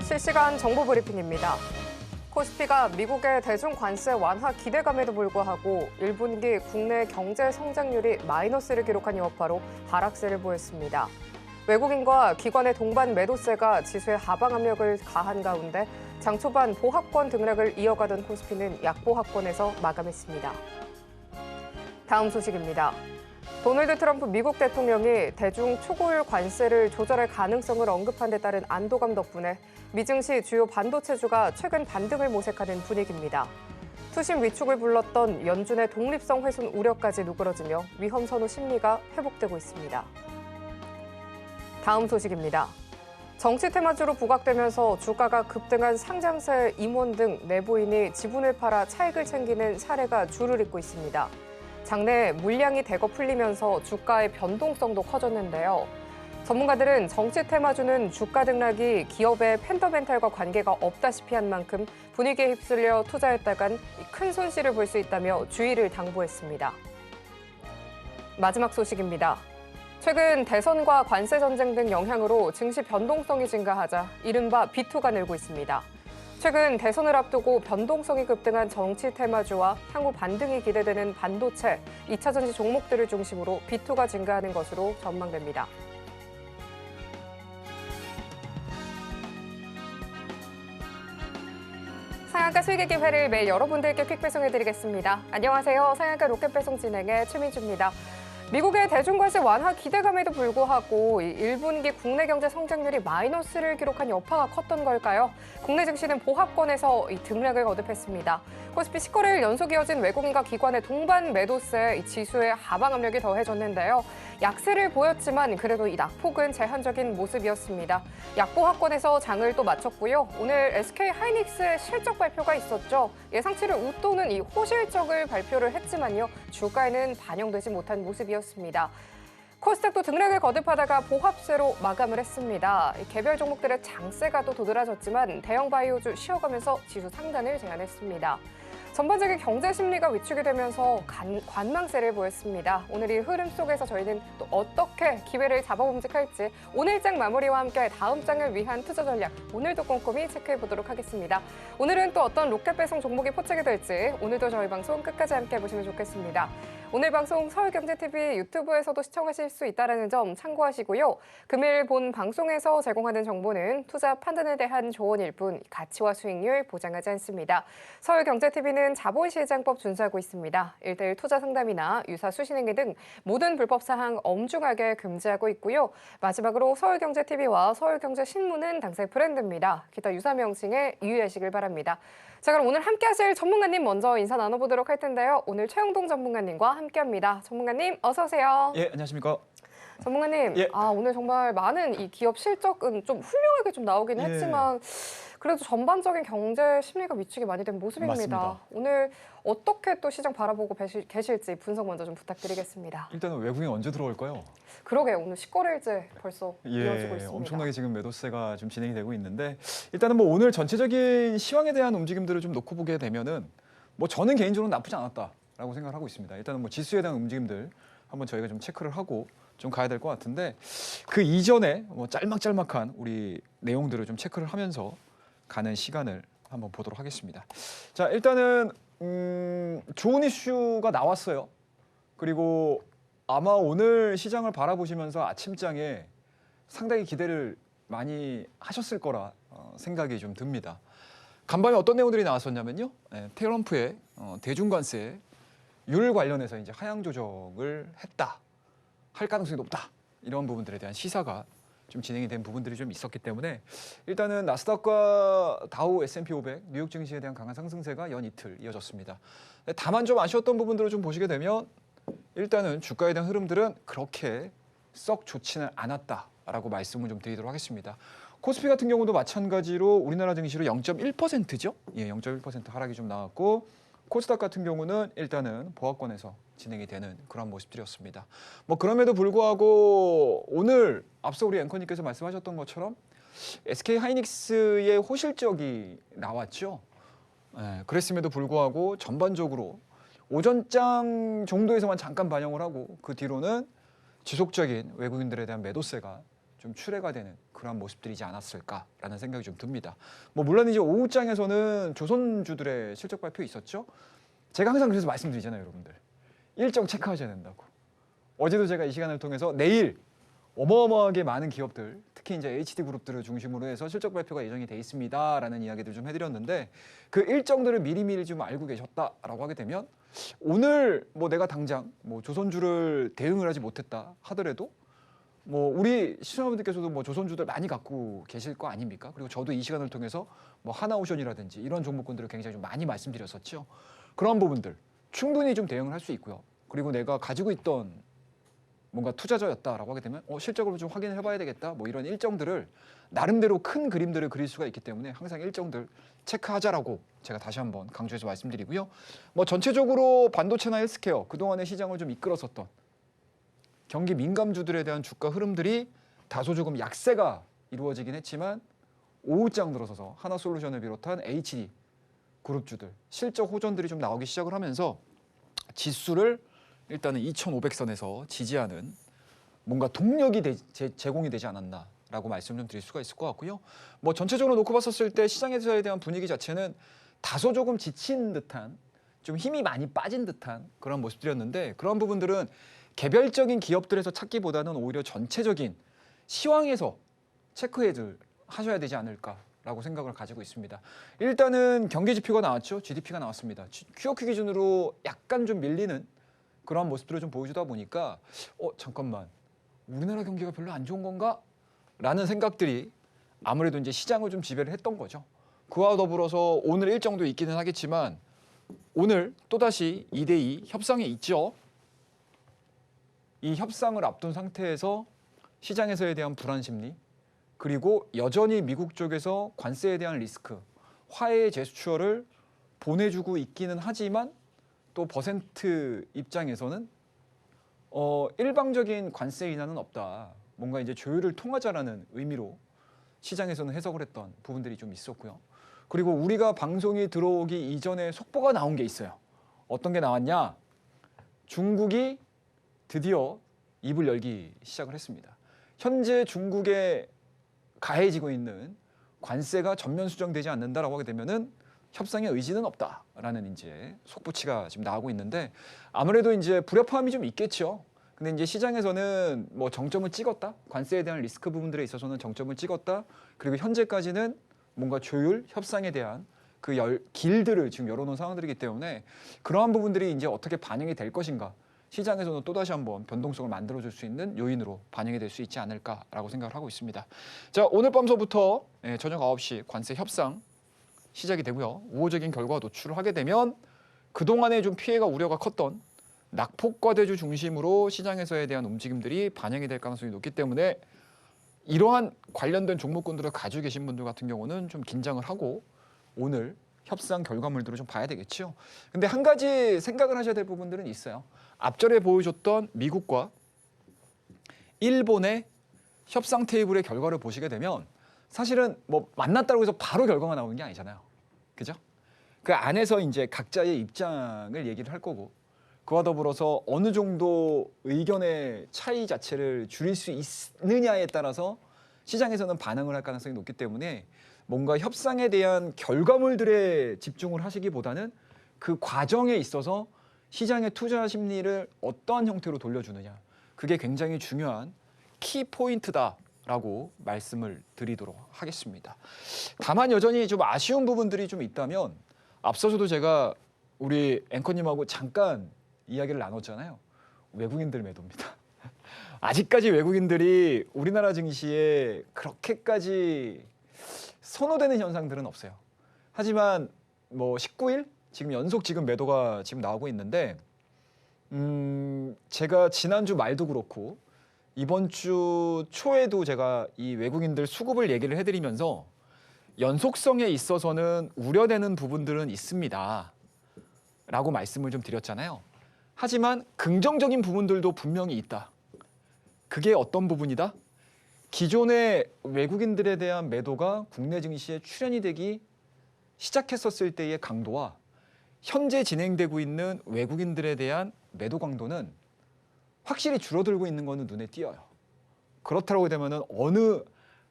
실시간 정보 브리핑입니다. 코스피가 미국의 대중 관세 완화 기대감에도 불구하고 1분기 국내 경제 성장률이 마이너스를 기록한 여파로 하락세를 보였습니다. 외국인과 기관의 동반 매도세가 지수에 하방 압력을 가한 가운데 장 초반 보합권 등락을 이어가던 코스피는 약보합권에서 마감했습니다. 다음 소식입니다. 도널드 트럼프 미국 대통령이 대중 초고율 관세를 조절할 가능성을 언급한 데 따른 안도감 덕분에 미증시 주요 반도체주가 최근 반등을 모색하는 분위기입니다. 투심 위축을 불렀던 연준의 독립성 훼손 우려까지 누그러지며 위험 선호 심리가 회복되고 있습니다. 다음 소식입니다. 정치 테마주로 부각되면서 주가가 급등한 상장세 임원 등 내부인이 지분을 팔아 차익을 챙기는 사례가 줄을 잇고 있습니다. 장내 물량이 대거 풀리면서 주가의 변동성도 커졌는데요. 전문가들은 정치 테마주는 주가 등락이 기업의 펀더멘탈과 관계가 없다시피 한 만큼 분위기에 휩쓸려 투자했다간 큰 손실을 볼 수 있다며 주의를 당부했습니다. 마지막 소식입니다. 최근 대선과 관세 전쟁 등 영향으로 증시 변동성이 증가하자 이른바 비투가 늘고 있습니다. 최근 대선을 앞두고 변동성이 급등한 정치 테마주와 향후 반등이 기대되는 반도체, 2차 전지 종목들을 중심으로 비투가 증가하는 것으로 전망됩니다. 상한가 수익의 기회를 매일 여러분들께 퀵 배송해드리겠습니다. 안녕하세요. 상한가 로켓 배송 진행의 최민주입니다. 미국의 대중관세 완화 기대감에도 불구하고 1분기 국내 경제 성장률이 마이너스를 기록한 여파가 컸던 걸까요? 국내 증시는 보합권에서 등락을 거듭했습니다. 코스피 10거래일 연속 이어진 외국인과 기관의 동반 매도세, 지수의 하방 압력이 더해졌는데요. 약세를 보였지만 그래도 이 낙폭은 제한적인 모습이었습니다. 약보합권에서 장을 또 마쳤고요. 오늘 SK 하이닉스의 실적 발표가 있었죠. 예상치를 웃도는 이 호실적을 발표를 했지만요. 주가에는 반영되지 못한 모습이었습니다. 코스닥도 등락을 거듭하다가 보합세로 마감을 했습니다. 개별 종목들의 장세가 또 도드라졌지만 대형 바이오주 쉬어가면서 지수 상단을 제한했습니다. 전반적인 경제 심리가 위축이 되면서 관망세를 보였습니다. 오늘 이 흐름 속에서 저희는 또 어떻게 기회를 잡아봄직할지 오늘 장 마무리와 함께 다음 장을 위한 투자 전략 오늘도 꼼꼼히 체크해 보도록 하겠습니다. 오늘은 또 어떤 로켓 배송 종목이 포착이 될지 오늘도 저희 방송 끝까지 함께 보시면 좋겠습니다. 오늘 방송 서울경제TV 유튜브에서도 시청하실 수 있다는 점 참고하시고요. 금일 본 방송에서 제공하는 정보는 투자 판단에 대한 조언일 뿐 가치와 수익률 보장하지 않습니다. 서울경제TV는 자본시장법 준수하고 있습니다. 1:1 투자 상담이나 유사 수신행위 등 모든 불법 사항 엄중하게 금지하고 있고요. 마지막으로 서울경제TV와 서울경제신문은 당사의 브랜드입니다. 기타 유사 명칭에 유의하시길 바랍니다. 자, 그럼 오늘 함께 하실 전문가님 먼저 인사 나눠보도록 할 텐데요. 오늘 최영동 전문가님과 함께합니다. 전문가님 어서 오세요. 예, 안녕하십니까. 전문가님, 예. 오늘 정말 많은 이 기업 실적은 좀 훌륭하게 좀 나오긴 했지만 그래도 전반적인 경제 심리가 위축이 많이 된 모습입니다. 맞습니다. 오늘 어떻게 또 시장 바라보고 계실지 분석 먼저 좀 부탁드리겠습니다. 일단은 외국인 언제 들어올까요? 그러게요. 오늘 10거래일째 벌써 이어지고 있습니다. 엄청나게 지금 매도세가 좀 진행이 되고 있는데 일단은 뭐 오늘 전체적인 시황에 대한 움직임들을 좀 놓고 보게 되면은 뭐 저는 개인적으로 나쁘지 않았다라고 생각을 하고 있습니다. 일단은 뭐 지수에 대한 움직임들 한번 저희가 좀 체크를 하고 좀 가야 될 것 같은데 그 이전에 뭐 짤막짤막한 우리 내용들을 좀 체크를 하면서 가는 시간을 한번 보도록 하겠습니다. 자, 일단은 좋은 이슈가 나왔어요. 그리고 아마 오늘 시장을 바라보시면서 아침장에 상당히 기대를 많이 하셨을 거라 생각이 좀 듭니다. 간밤에 어떤 내용들이 나왔었냐면요. 트럼프의 대중관세 율 관련해서 이제 하향 조정을 했다. 할 가능성이 높다. 이런 부분들에 대한 시사가 좀 진행이 된 부분들이 좀 있었기 때문에 일단은 나스닥과 다우 S&P 500 뉴욕 증시에 대한 강한 상승세가 연 이틀 이어졌습니다. 다만 좀 아쉬웠던 부분들을 좀 보시게 되면 일단은 주가에 대한 흐름들은 그렇게 썩 좋지는 않았다라고 말씀을 좀 드리도록 하겠습니다. 코스피 같은 경우도 마찬가지로 우리나라 증시로 0.1%죠. 예, 0.1% 하락이 좀 나왔고 코스닥 같은 경우는 일단은 보합권에서 진행이 되는 그런 모습들이었습니다. 뭐 그럼에도 불구하고 오늘 앞서 우리 앵커님께서 말씀하셨던 것처럼 SK 하이닉스의 호실적이 나왔죠. 그랬음에도 불구하고 전반적으로 오전장 정도에서만 잠깐 반영을 하고 그 뒤로는 지속적인 외국인들에 대한 매도세가 좀 출애가 되는 그런 모습들이지 않았을까라는 생각이 좀 듭니다. 뭐 물론 이제 오후장에서는 조선주들의 실적 발표 있었죠. 제가 항상 그래서 말씀드리잖아요, 여러분들. 일정 체크하셔야 된다고. 어제도 제가 이 시간을 통해서 내일 어마어마하게 많은 기업들, 특히 이제 HD그룹들을 중심으로 해서 실적 발표가 예정이 돼 있습니다라는 이야기들 좀 해드렸는데 그 일정들을 미리미리 좀 알고 계셨다라고 하게 되면 오늘 뭐 내가 당장 뭐 조선주를 대응을 하지 못했다 하더라도 뭐 우리 시청자분들께서도 뭐 조선주들 많이 갖고 계실 거 아닙니까? 그리고 저도 이 시간을 통해서 뭐 하나오션이라든지 이런 종목군들을 굉장히 좀 많이 말씀드렸었죠. 그런 부분들 충분히 좀 대응을 할 수 있고요. 그리고 내가 가지고 있던 뭔가 투자자였다라고 하게 되면 실적으로 좀 확인을 해봐야 되겠다. 뭐 이런 일정들을 나름대로 큰 그림들을 그릴 수가 있기 때문에 항상 일정들 체크하자라고 제가 다시 한번 강조해서 말씀드리고요. 뭐 전체적으로 반도체나 헬스케어 그동안의 시장을 좀 이끌었었던 경기 민감주들에 대한 주가 흐름들이 다소 조금 약세가 이루어지긴 했지만 오후장 들어서서 하나솔루션을 비롯한 HD 그룹주들 실적 호전들이 좀 나오기 시작을 하면서 지수를 일단은 2,500선에서 지지하는 뭔가 동력이 제공이 되지 않았나라고 말씀 좀 드릴 수가 있을 것 같고요. 뭐 전체적으로 놓고 봤었을 때 시장에서에 대한 분위기 자체는 다소 조금 지친 듯한 좀 힘이 많이 빠진 듯한 그런 모습들이었는데 그런 부분들은 개별적인 기업들에서 찾기보다는 오히려 전체적인 시황에서 체크해들 하셔야 되지 않을까라고 생각을 가지고 있습니다. 일단은 경기 지표가 나왔죠. GDP가 나왔습니다. QOQ 기준으로 약간 좀 밀리는 그런 모습들을 좀 보여주다 보니까 잠깐만 우리나라 경기가 별로 안 좋은 건가? 라는 생각들이 아무래도 이제 시장을 좀 지배를 했던 거죠. 그와 더불어서 오늘 일정도 있기는 하겠지만 오늘 또다시 2대2 협상에 있죠. 이 협상을 앞둔 상태에서 시장에서에 대한 불안 심리 그리고 여전히 미국 쪽에서 관세에 대한 리스크, 화해의 제스처를 보내주고 있기는 하지만 또 퍼센트 입장에서는 일방적인 관세 인하는 없다. 뭔가 이제 조율을 통하자라는 의미로 시장에서는 해석을 했던 부분들이 좀 있었고요. 그리고 우리가 방송이 들어오기 이전에 속보가 나온 게 있어요. 어떤 게 나왔냐? 중국이 드디어 입을 열기 시작을 했습니다. 현재 중국에 가해지고 있는 관세가 전면 수정되지 않는다라고 하게 되면은 협상의 의지는 없다라는 이제 속보치가 지금 나오고 있는데 아무래도 이제 불협화음이 좀 있겠죠. 근데 이제 시장에서는 뭐 정점을 찍었다. 관세에 대한 리스크 부분들에 있어서는 정점을 찍었다. 그리고 현재까지는 뭔가 조율, 협상에 대한 그 길들을 지금 열어놓은 상황들이기 때문에 그러한 부분들이 이제 어떻게 반영이 될 것인가. 시장에서는 또다시 한번 변동성을 만들어줄 수 있는 요인으로 반영이 될 수 있지 않을까라고 생각을 하고 있습니다. 자, 오늘 밤서부터 저녁 9시 관세 협상 시작이 되고요. 우호적인 결과 노출을 하게 되면 그동안에 좀 피해가 우려가 컸던 낙폭과대주 중심으로 시장에서에 대한 움직임들이 반영이 될 가능성이 높기 때문에 이러한 관련된 종목군들을 가지고 계신 분들 같은 경우는 좀 긴장을 하고 오늘 협상 결과물들을 좀 봐야 되겠죠. 근데 한 가지 생각을 하셔야 될 부분들은 있어요. 앞전에 보여줬던 미국과 일본의 협상 테이블의 결과를 보시게 되면 사실은 뭐 만났다고 해서 바로 결과가 나오는 게 아니잖아요. 그죠? 그 안에서 이제 각자의 입장을 얘기를 할 거고 그와 더불어서 어느 정도 의견의 차이 자체를 줄일 수 있느냐에 따라서 시장에서는 반응을 할 가능성이 높기 때문에 뭔가 협상에 대한 결과물들에 집중을 하시기보다는 그 과정에 있어서 시장의 투자 심리를 어떠한 형태로 돌려주느냐 그게 굉장히 중요한 키 포인트다라고 말씀을 드리도록 하겠습니다. 다만 여전히 좀 아쉬운 부분들이 좀 있다면 앞서서도 제가 우리 앵커님하고 잠깐 이야기를 나눴잖아요. 외국인들 매도입니다. 아직까지 외국인들이 우리나라 증시에 그렇게까지 선호되는 현상들은 없어요. 하지만 뭐 19일 지금 연속 지금 매도가 지금 나오고 있는데 제가 지난주 말도 그렇고 이번 주 초에도 제가 이 외국인들 수급을 얘기를 해드리면서 연속성에 있어서는 우려되는 부분들은 있습니다. 라고 말씀을 좀 드렸잖아요. 하지만 긍정적인 부분들도 분명히 있다. 그게 어떤 부분이다? 기존의 외국인들에 대한 매도가 국내 증시에 출현이 되기 시작했었을 때의 강도와 현재 진행되고 있는 외국인들에 대한 매도 강도는 확실히 줄어들고 있는 것은 눈에 띄어요. 그렇다고 되면은 어느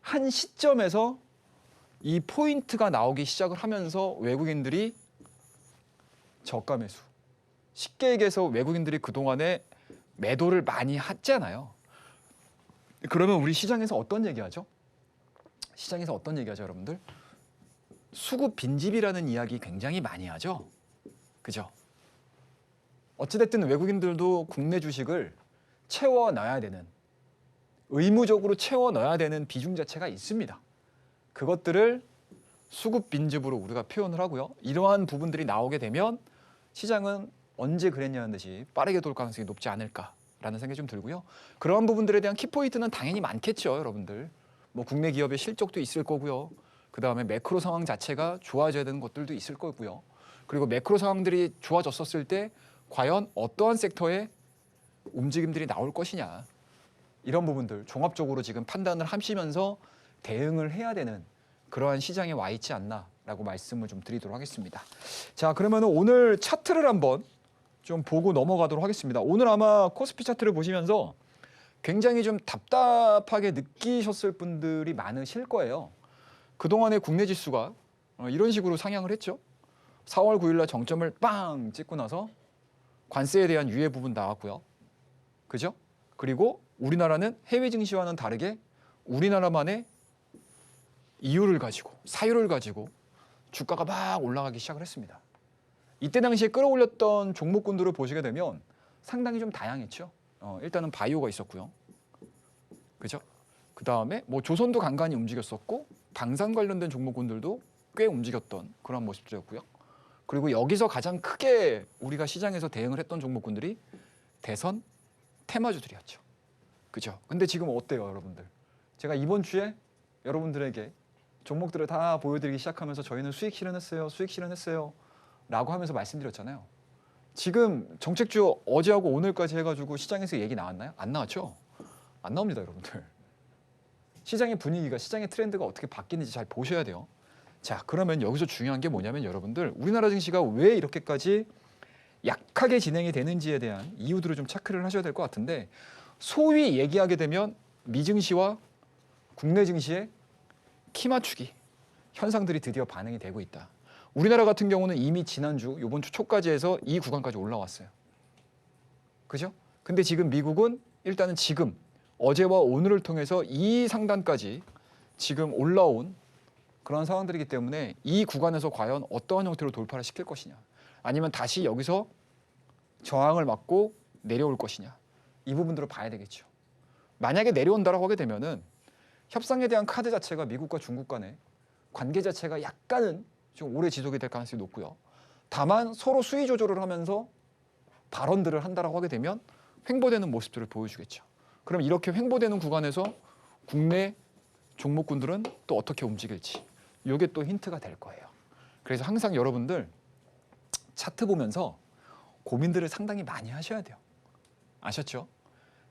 한 시점에서 이 포인트가 나오기 시작을 하면서 외국인들이 저가 매수. 쉽게 얘기해서 외국인들이 그동안에 매도를 많이 했잖아요. 그러면 우리 시장에서 어떤 얘기하죠? 시장에서 어떤 얘기하죠, 여러분들? 수급 빈집이라는 이야기 굉장히 많이 하죠. 그죠? 어찌됐든 외국인들도 국내 주식을 채워 넣어야 되는, 의무적으로 채워 넣어야 되는 비중 자체가 있습니다. 그것들을 수급 빈집으로 우리가 표현을 하고요. 이러한 부분들이 나오게 되면 시장은 언제 그랬냐는 듯이 빠르게 돌 가능성이 높지 않을까라는 생각이 좀 들고요. 그러한 부분들에 대한 키포인트는 당연히 많겠죠, 여러분들. 뭐 국내 기업의 실적도 있을 거고요. 그 다음에 매크로 상황 자체가 좋아져야 되는 것들도 있을 거고요. 그리고 매크로 상황들이 좋아졌었을 때 과연 어떠한 섹터에 움직임들이 나올 것이냐. 이런 부분들 종합적으로 지금 판단을 하시면서 대응을 해야 되는 그러한 시장에 와 있지 않나라고 말씀을 좀 드리도록 하겠습니다. 자, 그러면 오늘 차트를 한번 좀 보고 넘어가도록 하겠습니다. 오늘 아마 코스피 차트를 보시면서 굉장히 좀 답답하게 느끼셨을 분들이 많으실 거예요. 그동안의 국내 지수가 이런 식으로 상향을 했죠. 4월 9일 날 정점을 빵 찍고 나서 관세에 대한 유예 부분 나왔고요. 그죠? 그리고 우리나라는 해외 증시와는 다르게 우리나라만의 이유를 가지고 사유를 가지고 주가가 막 올라가기 시작을 했습니다. 이때 당시에 끌어올렸던 종목군들을 보시게 되면 상당히 좀 다양했죠. 일단은 바이오가 있었고요. 그죠? 그 다음에 뭐 조선도 간간히 움직였었고 방산 관련된 종목군들도 꽤 움직였던 그런 모습들이었고요. 그리고 여기서 가장 크게 우리가 시장에서 대응을 했던 종목군들이 대선 테마주들이었죠. 그죠? 근데 지금 어때요, 여러분들? 제가 이번 주에 여러분들에게 종목들을 다 보여드리기 시작하면서 저희는 수익 실현했어요 라고 하면서 말씀드렸잖아요. 지금 정책주 어제하고 오늘까지 해가지고 시장에서 얘기 나왔나요? 안 나왔죠? 안 나옵니다, 여러분들. 시장의 분위기가, 시장의 트렌드가 어떻게 바뀌는지 잘 보셔야 돼요. 자, 그러면 여기서 중요한 게 뭐냐면 여러분들, 우리나라 증시가 왜 이렇게까지 약하게 진행이 되는지에 대한 이유들을 좀 체크를 하셔야 될 것 같은데, 소위 얘기하게 되면 미증시와 국내 증시의 키 맞추기 현상들이 드디어 반영이 되고 있다. 우리나라 같은 경우는 이미 지난주, 이번 주 초까지 해서 이 구간까지 올라왔어요. 그죠? 근데 지금 미국은 일단은 지금 어제와 오늘을 통해서 이 상단까지 지금 올라온 그런 상황들이기 때문에 이 구간에서 과연 어떠한 형태로 돌파를 시킬 것이냐, 아니면 다시 여기서 저항을 맞고 내려올 것이냐, 이 부분들을 봐야 되겠죠. 만약에 내려온다라고 하게 되면은 협상에 대한 카드 자체가 미국과 중국 간의 관계 자체가 약간은 좀 오래 지속이 될 가능성이 높고요. 다만 서로 수위 조절을 하면서 발언들을 한다라고 하게 되면 횡보되는 모습들을 보여주겠죠. 그럼 이렇게 횡보되는 구간에서 국내 종목군들은 또 어떻게 움직일지, 이게 또 힌트가 될 거예요. 그래서 항상 여러분들 차트 보면서 고민들을 상당히 많이 하셔야 돼요. 아셨죠?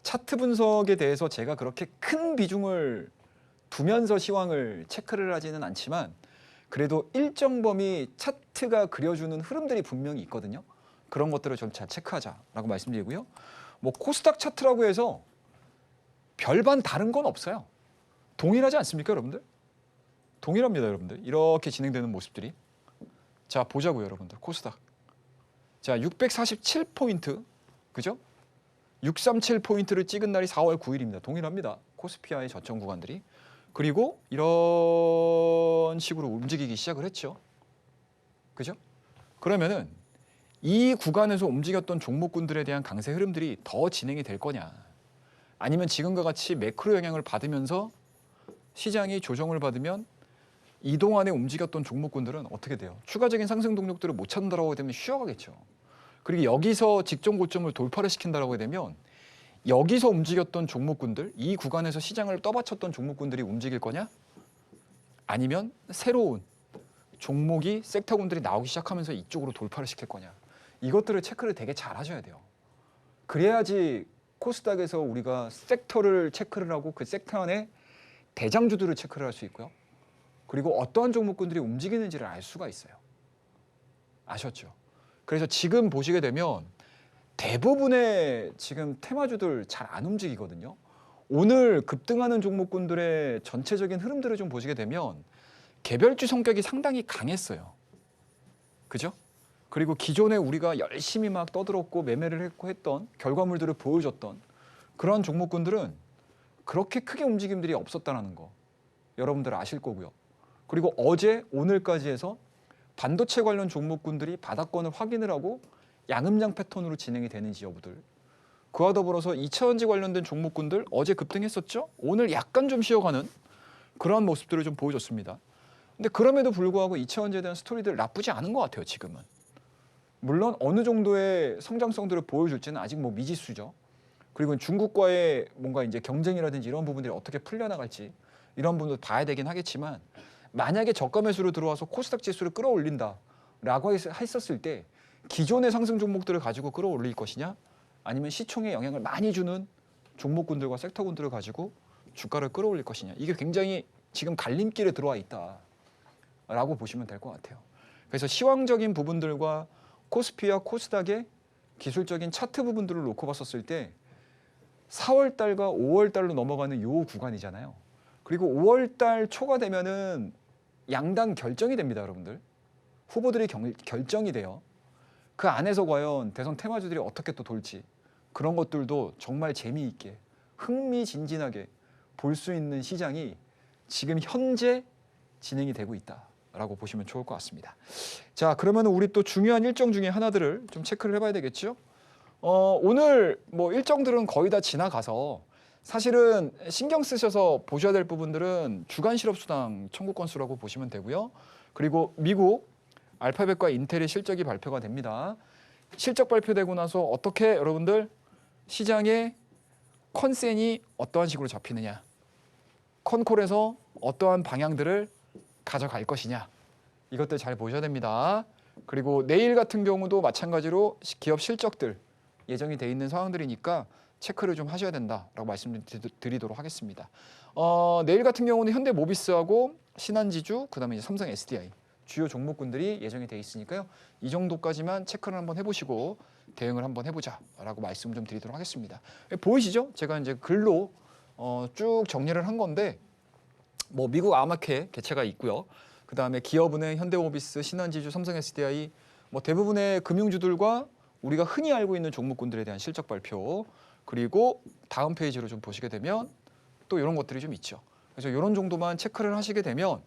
차트 분석에 대해서 제가 그렇게 큰 비중을 두면서 시황을 체크를 하지는 않지만 그래도 일정 범위 차트가 그려주는 흐름들이 분명히 있거든요. 그런 것들을 좀 잘 체크하자라고 말씀드리고요. 뭐 코스닥 차트라고 해서 별반 다른 건 없어요. 동일하지 않습니까, 여러분들? 동일합니다, 여러분들. 이렇게 진행되는 모습들이. 자, 보자고요, 여러분들. 코스닥. 자, 647포인트. 그죠? 637포인트를 찍은 날이 4월 9일입니다. 동일합니다. 코스피와의 저점 구간들이. 그리고 이런 식으로 움직이기 시작을 했죠. 그죠? 그러면은 이 구간에서 움직였던 종목군들에 대한 강세 흐름들이 더 진행이 될 거냐, 아니면 지금과 같이 매크로 영향을 받으면서 시장이 조정을 받으면 이 동안에 움직였던 종목군들은 어떻게 돼요? 추가적인 상승 동력들을 못 찾는다라고 되면 쉬어가겠죠. 그리고 여기서 직전 고점을 돌파를 시킨다라고 되면 여기서 움직였던 종목군들, 이 구간에서 시장을 떠받쳤던 종목군들이 움직일 거냐? 아니면 새로운 종목이 섹터군들이 나오기 시작하면서 이쪽으로 돌파를 시킬 거냐? 이것들을 체크를 되게 잘 하셔야 돼요. 그래야지 코스닥에서 우리가 섹터를 체크를 하고 그 섹터 안에 대장주들을 체크를 할 수 있고요. 그리고 어떠한 종목군들이 움직이는지를 알 수가 있어요. 아셨죠? 그래서 지금 보시게 되면 대부분의 지금 테마주들 잘 안 움직이거든요. 오늘 급등하는 종목군들의 전체적인 흐름들을 좀 보시게 되면 개별주 성격이 상당히 강했어요. 그죠? 그리고 기존에 우리가 열심히 막 떠들었고 매매를 했고 했던 결과물들을 보여줬던 그런 종목군들은 그렇게 크게 움직임들이 없었다는 거 여러분들 아실 거고요. 그리고 어제 오늘까지 해서 반도체 관련 종목군들이 바닥권을 확인을 하고 양음장 패턴으로 진행이 되는지 여부들. 그와 더불어서 2차전지 관련된 종목군들 어제 급등했었죠. 오늘 약간 좀 쉬어가는 그러한 모습들을 좀 보여줬습니다. 근데 그럼에도 불구하고 2차전지에 대한 스토리들 나쁘지 않은 것 같아요. 지금은. 물론 어느 정도의 성장성들을 보여줄지는 아직 뭐 미지수죠. 그리고 중국과의 뭔가 이제 경쟁이라든지 이런 부분들이 어떻게 풀려나갈지 이런 부분도 봐야 되긴 하겠지만 만약에 저가 매수로 들어와서 코스닥 지수를 끌어올린다라고 했었을 때 기존의 상승 종목들을 가지고 끌어올릴 것이냐 아니면 시총에 영향을 많이 주는 종목군들과 섹터군들을 가지고 주가를 끌어올릴 것이냐 이게 굉장히 지금 갈림길에 들어와 있다라고 보시면 될 것 같아요. 그래서 시황적인 부분들과 코스피와 코스닥의 기술적인 차트 부분들을 놓고 봤었을 때 4월 달과 5월 달로 넘어가는 요 구간이잖아요. 그리고 5월 달 초가 되면은 양당 결정이 됩니다, 여러분들. 후보들이 결정이 돼요. 그 안에서 과연 대선 테마주들이 어떻게 또 돌지 그런 것들도 정말 재미있게 흥미진진하게 볼 수 있는 시장이 지금 현재 진행이 되고 있다라고 보시면 좋을 것 같습니다. 자, 그러면 우리 또 중요한 일정 중에 하나들을 좀 체크를 해봐야 되겠죠? 오늘 뭐 일정들은 거의 다 지나가서 사실은 신경 쓰셔서 보셔야 될 부분들은 주간 실업수당 청구 건수라고 보시면 되고요. 그리고 미국 알파벳과 인텔의 실적이 발표가 됩니다. 실적 발표되고 나서 어떻게 여러분들 시장의 컨센이 어떠한 식으로 잡히느냐, 컨콜에서 어떠한 방향들을 가져갈 것이냐 이것들 잘 보셔야 됩니다. 그리고 내일 같은 경우도 마찬가지로 기업 실적들 예정이 돼 있는 상황들이니까 체크를 좀 하셔야 된다라고 말씀드리도록 하겠습니다. 내일 같은 경우는 현대모비스하고 신한지주, 그다음에 이제 삼성 SDI 주요 종목군들이 예정이 돼 있으니까요. 이 정도까지만 체크를 한번 해보시고 대응을 한번 해보자라고 말씀을 좀 드리도록 하겠습니다. 보이시죠? 제가 이제 글로 쭉 정리를 한 건데 뭐 미국 아마케 개최가 있고요. 그다음에 기업은행, 현대모비스, 신한지주, 삼성 SDI 뭐 대부분의 금융주들과 우리가 흔히 알고 있는 종목군들에 대한 실적 발표 그리고 다음 페이지로 좀 보시게 되면 또 이런 것들이 좀 있죠. 그래서 이런 정도만 체크를 하시게 되면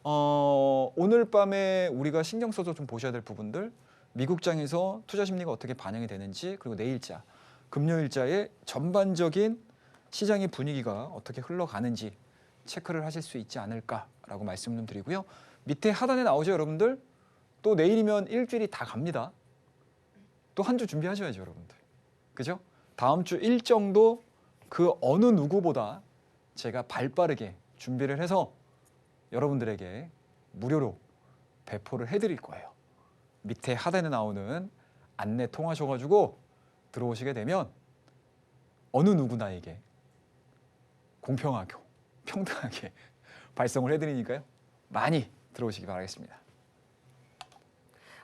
오늘 밤에 우리가 신경 써서 좀 보셔야 될 부분들 미국장에서 투자 심리가 어떻게 반영이 되는지 그리고 내일자, 금요일자의 전반적인 시장의 분위기가 어떻게 흘러가는지 체크를 하실 수 있지 않을까라고 말씀 좀 드리고요. 밑에 하단에 나오죠, 여러분들. 또 내일이면 일주일이 다 갑니다. 또 한 주 준비하셔야죠, 여러분들. 그죠? 다음 주 일정도 그 어느 누구보다 제가 발빠르게 준비를 해서 여러분들에게 무료로 배포를 해드릴 거예요. 밑에 하단에 나오는 안내 통하셔가지고 들어오시게 되면 어느 누구나에게 공평하게, 평등하게 발송을 해드리니까요. 많이 들어오시기 바라겠습니다.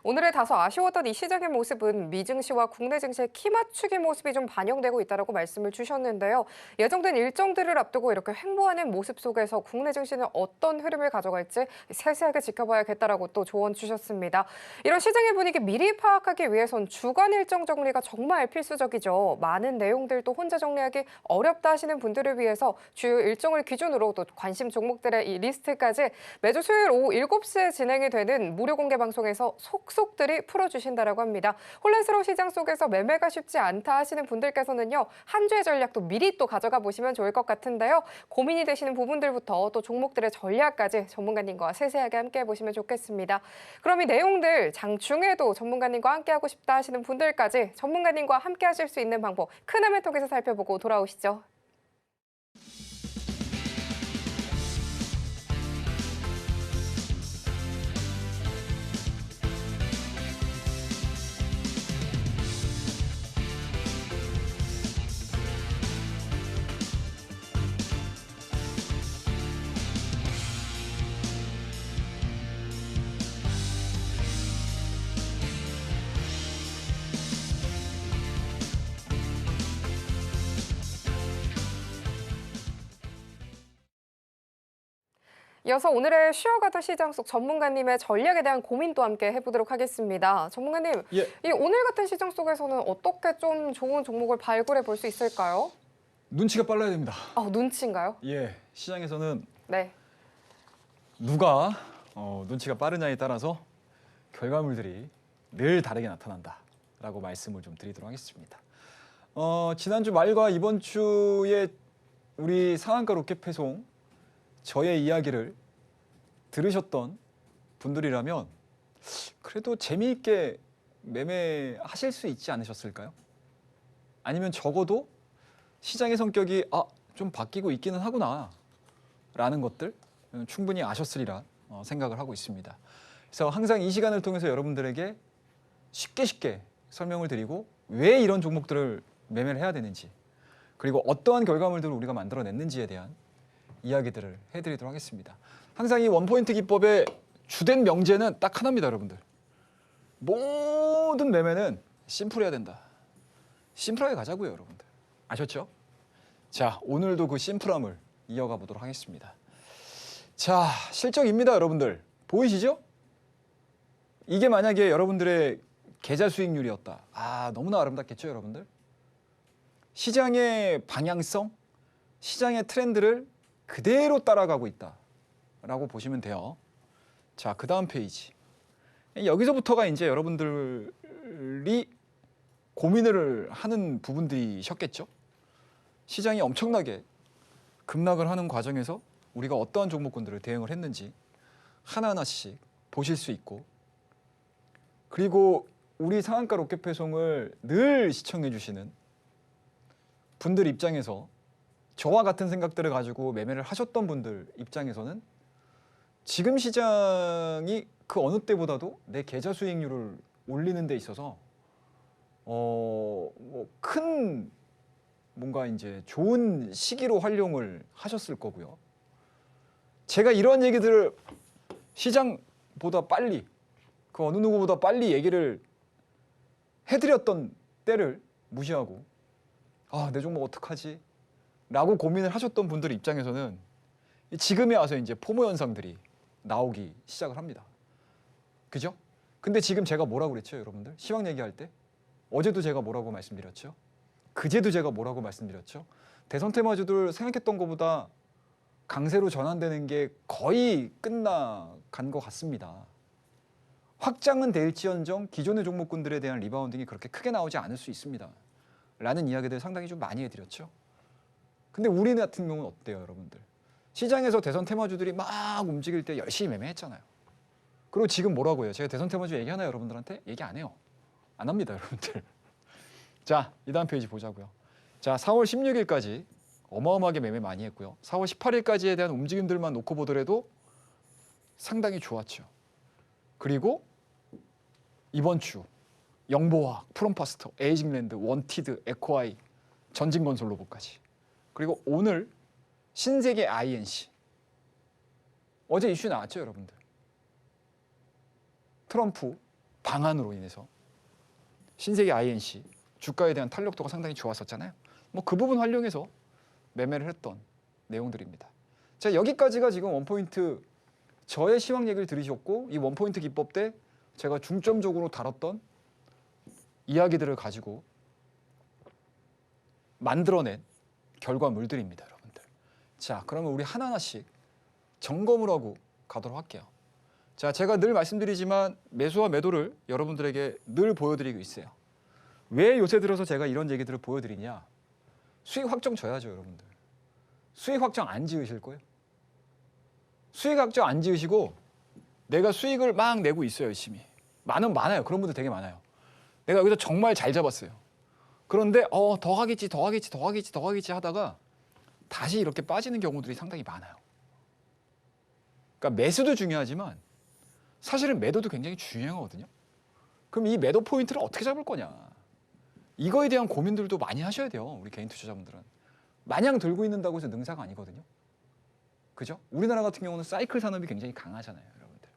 오늘의 다소 아쉬웠던 이 시장의 모습은 미증시와 국내 증시의 키 맞추기 모습이 좀 반영되고 있다고 말씀을 주셨는데요. 예정된 일정들을 앞두고 이렇게 횡보하는 모습 속에서 국내 증시는 어떤 흐름을 가져갈지 세세하게 지켜봐야겠다라고 또 조언 주셨습니다. 이런 시장의 분위기 미리 파악하기 위해선 주간 일정 정리가 정말 필수적이죠. 많은 내용들도 혼자 정리하기 어렵다 하시는 분들을 위해서 주요 일정을 기준으로 또 관심 종목들의 이 리스트까지 매주 수요일 오후 7시에 진행이 되는 무료 공개 방송에서 속속들이 풀어주신다라고 합니다. 혼란스러운 시장 속에서 매매가 쉽지 않다 하시는 분들께서는요. 한 주의 전략도 미리 또 가져가 보시면 좋을 것 같은데요. 고민이 되시는 부분들부터 또 종목들의 전략까지 전문가님과 세세하게 함께 해보시면 좋겠습니다. 그럼 이 내용들 장중에도 전문가님과 함께하고 싶다 하시는 분들까지 전문가님과 함께 하실 수 있는 방법 큰 화면 통해서 살펴보고 돌아오시죠. 이어서 오늘의 쉬어가던 시장 속 전문가님의 전략에 대한 고민도 함께 해보도록 하겠습니다. 전문가님, 예. 이 오늘 같은 시장 속에서는 어떻게 좀 좋은 종목을 발굴해 볼 수 있을까요? 눈치가 빨라야 됩니다. 눈치인가요? 예, 시장에서는 네. 누가 눈치가 빠르냐에 따라서 결과물들이 늘 다르게 나타난다라고 말씀을 좀 드리도록 하겠습니다. 지난주 말과 이번 주에 우리 상한가 로켓 배송 저의 이야기를 들으셨던 분들이라면 그래도 재미있게 매매하실 수 있지 않으셨을까요? 아니면 적어도 시장의 성격이 좀 바뀌고 있기는 하구나 라는 것들 충분히 아셨으리라 생각을 하고 있습니다. 그래서 항상 이 시간을 통해서 여러분들에게 쉽게 설명을 드리고 왜 이런 종목들을 매매를 해야 되는지 그리고 어떠한 결과물들을 우리가 만들어냈는지에 대한 이야기들을 해드리도록 하겠습니다. 항상 이 원포인트 기법의 주된 명제는 딱 하나입니다, 여러분들. 모든 매매는 심플해야 된다. 심플하게 가자고요, 여러분들. 아셨죠? 자, 오늘도 그 심플함을 이어가 보도록 하겠습니다. 자, 실적입니다, 여러분들. 보이시죠? 이게 만약에 여러분들의 계좌 수익률이었다. 너무나 아름답겠죠, 여러분들? 시장의 방향성, 시장의 트렌드를 그대로 따라가고 있다라고 보시면 돼요. 자, 그 다음 페이지. 여기서부터가 이제 여러분들이 고민을 하는 부분들이셨겠죠? 시장이 엄청나게 급락을 하는 과정에서 우리가 어떠한 종목군들을 대응을 했는지 하나하나씩 보실 수 있고 그리고 우리 상한가 로켓 배송을 늘 시청해 주시는 분들 입장에서 저와 같은 생각들을 가지고 매매를 하셨던 분들 입장에서는 지금 시장이 그 어느 때보다도 내 계좌 수익률을 올리는 데 있어서 큰 뭔가 이제 좋은 시기로 활용을 하셨을 거고요. 제가 이런 얘기들을 시장보다 빨리 그 어느 누구보다 빨리 얘기를 해드렸던 때를 무시하고 내 종목 어떡하지? 라고 고민을 하셨던 분들 입장에서는 지금에 와서 이제 포모 현상들이 나오기 시작을 합니다. 그죠? 근데 지금 제가 뭐라고 그랬죠, 여러분들? 시황 얘기할 때? 어제도 제가 뭐라고 말씀드렸죠? 그제도 제가 뭐라고 말씀드렸죠? 대선 테마주들 생각했던 것보다 강세로 전환되는 게 거의 끝나간 것 같습니다. 확장은 될지언정 기존의 종목군들에 대한 리바운딩이 그렇게 크게 나오지 않을 수 있습니다. 라는 이야기들 상당히 좀 많이 해드렸죠. 근데 우리 같은 경우는 어때요, 여러분들? 시장에서 대선 테마주들이 막 움직일 때 열심히 매매했잖아요. 그리고 지금 뭐라고 해요? 제가 대선 테마주 얘기하나요, 여러분들한테? 얘기 안 해요. 안 합니다, 여러분들. 자, 이 다음 페이지 보자고요. 자, 4월 16일까지 어마어마하게 매매 많이 했고요. 4월 18일까지에 대한 움직임들만 놓고 보더라도 상당히 좋았죠. 그리고 이번 주 영보화학, 프롬파스터, 에이징랜드, 원티드, 에코아이, 전진건설로봇까지 그리고 오늘 신세계 INC 어제 이슈 나왔죠, 여러분들. 트럼프 방안으로 인해서 신세계 INC 주가에 대한 탄력도가 상당히 좋았었잖아요. 그 부분 활용해서 매매를 했던 내용들입니다. 자, 여기까지가 지금 원포인트 저의 시황 얘기를 들으셨고 이 원포인트 기법 때 제가 중점적으로 다뤘던 이야기들을 가지고 만들어낸 결과물들입니다, 여러분들. 자, 그러면 우리 하나하나씩 점검을 하고 가도록 할게요. 자, 제가 늘 말씀드리지만 매수와 매도를 여러분들에게 늘 보여드리고 있어요. 왜 요새 들어서 제가 이런 얘기들을 보여드리냐? 수익 확정 져야죠, 여러분들. 수익 확정 안 지으실 거예요? 수익 확정 안 지으시고 내가 수익을 막 내고 있어요, 열심히. 많아요. 그런 분들 되게 많아요. 내가 여기서 정말 잘 잡았어요. 그런데 더 하겠지 하다가 다시 이렇게 빠지는 경우들이 상당히 많아요. 그러니까 매수도 중요하지만 사실은 매도도 굉장히 중요하거든요. 그럼 이 매도 포인트를 어떻게 잡을 거냐? 이거에 대한 고민들도 많이 하셔야 돼요, 우리 개인 투자자분들은. 마냥 들고 있는다고 해서 능사가 아니거든요. 그죠? 우리나라 같은 경우는 사이클 산업이 굉장히 강하잖아요, 여러분들.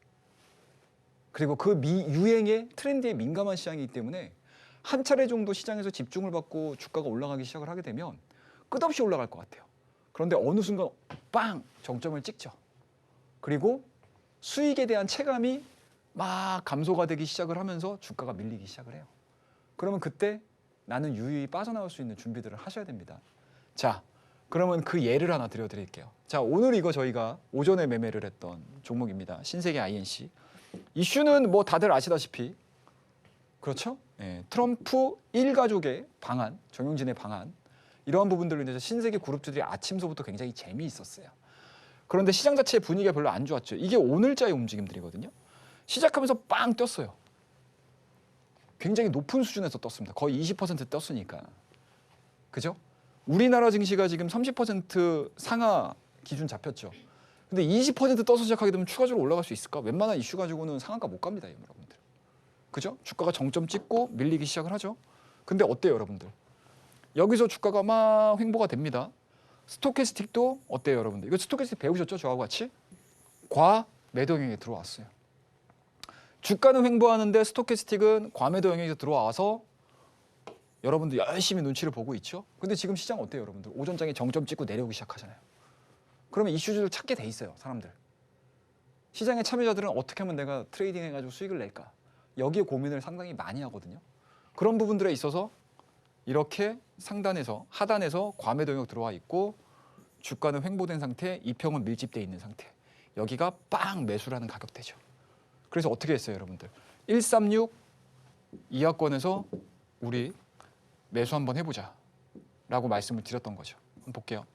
그리고 그 유행의 트렌드에 민감한 시장이기 때문에 한 차례 정도 시장에서 집중을 받고 주가가 올라가기 시작을 하게 되면 끝없이 올라갈 것 같아요. 그런데 어느 순간 빵! 정점을 찍죠. 그리고 수익에 대한 체감이 막 감소가 되기 시작을 하면서 주가가 밀리기 시작을 해요. 그러면 그때 나는 유유히 빠져나올 수 있는 준비들을 하셔야 됩니다. 자, 그러면 그 예를 하나 드려드릴게요. 자, 오늘 이거 저희가 오전에 매매를 했던 종목입니다. 신세계 INC. 이슈는 뭐 다들 아시다시피 그렇죠? 예, 트럼프 일가족의 방안, 정용진의 방안 이러한 부분들로 인해서 신세계 그룹주들이 아침서부터 굉장히 재미있었어요. 그런데 시장 자체의 분위기가 별로 안 좋았죠. 이게 오늘자의 움직임들이거든요. 시작하면서 빵 떴어요. 굉장히 높은 수준에서 떴습니다. 거의 20% 떴으니까. 그죠? 우리나라 증시가 지금 30% 상하 기준 잡혔죠. 근데 20% 떠서 시작하게 되면 추가적으로 올라갈 수 있을까? 웬만한 이슈 가지고는 상한가 못 갑니다, 여러분들. 그죠? 주가가 정점 찍고 밀리기 시작을 하죠. 근데 어때요, 여러분들? 여기서 주가가 막 횡보가 됩니다. 스토캐스틱도 어때요, 여러분들? 이거 스토캐스틱 배우셨죠? 저하고 같이? 과매도 영역에 들어왔어요. 주가는 횡보하는데 스토캐스틱은 과매도 영역에서 들어와서 여러분들 열심히 눈치를 보고 있죠. 근데 지금 시장 어때요, 여러분들? 오전장에 정점 찍고 내려오기 시작하잖아요. 그러면 이슈들을 찾게 돼 있어요, 사람들. 시장의 참여자들은 어떻게 하면 내가 트레이딩 해가지고 수익을 낼까? 여기에 고민을 상당히 많이 하거든요. 그런 부분들에 있어서 이렇게 상단에서 하단에서 과매도 영역 들어와 있고 주가는 횡보된 상태, 이평은 밀집돼 있는 상태. 여기가 빵 매수라는 가격대죠. 그래서 어떻게 했어요, 여러분들? 136 이하권에서 우리 매수 한번 해보자 라고 말씀을 드렸던 거죠. 한번 볼게요.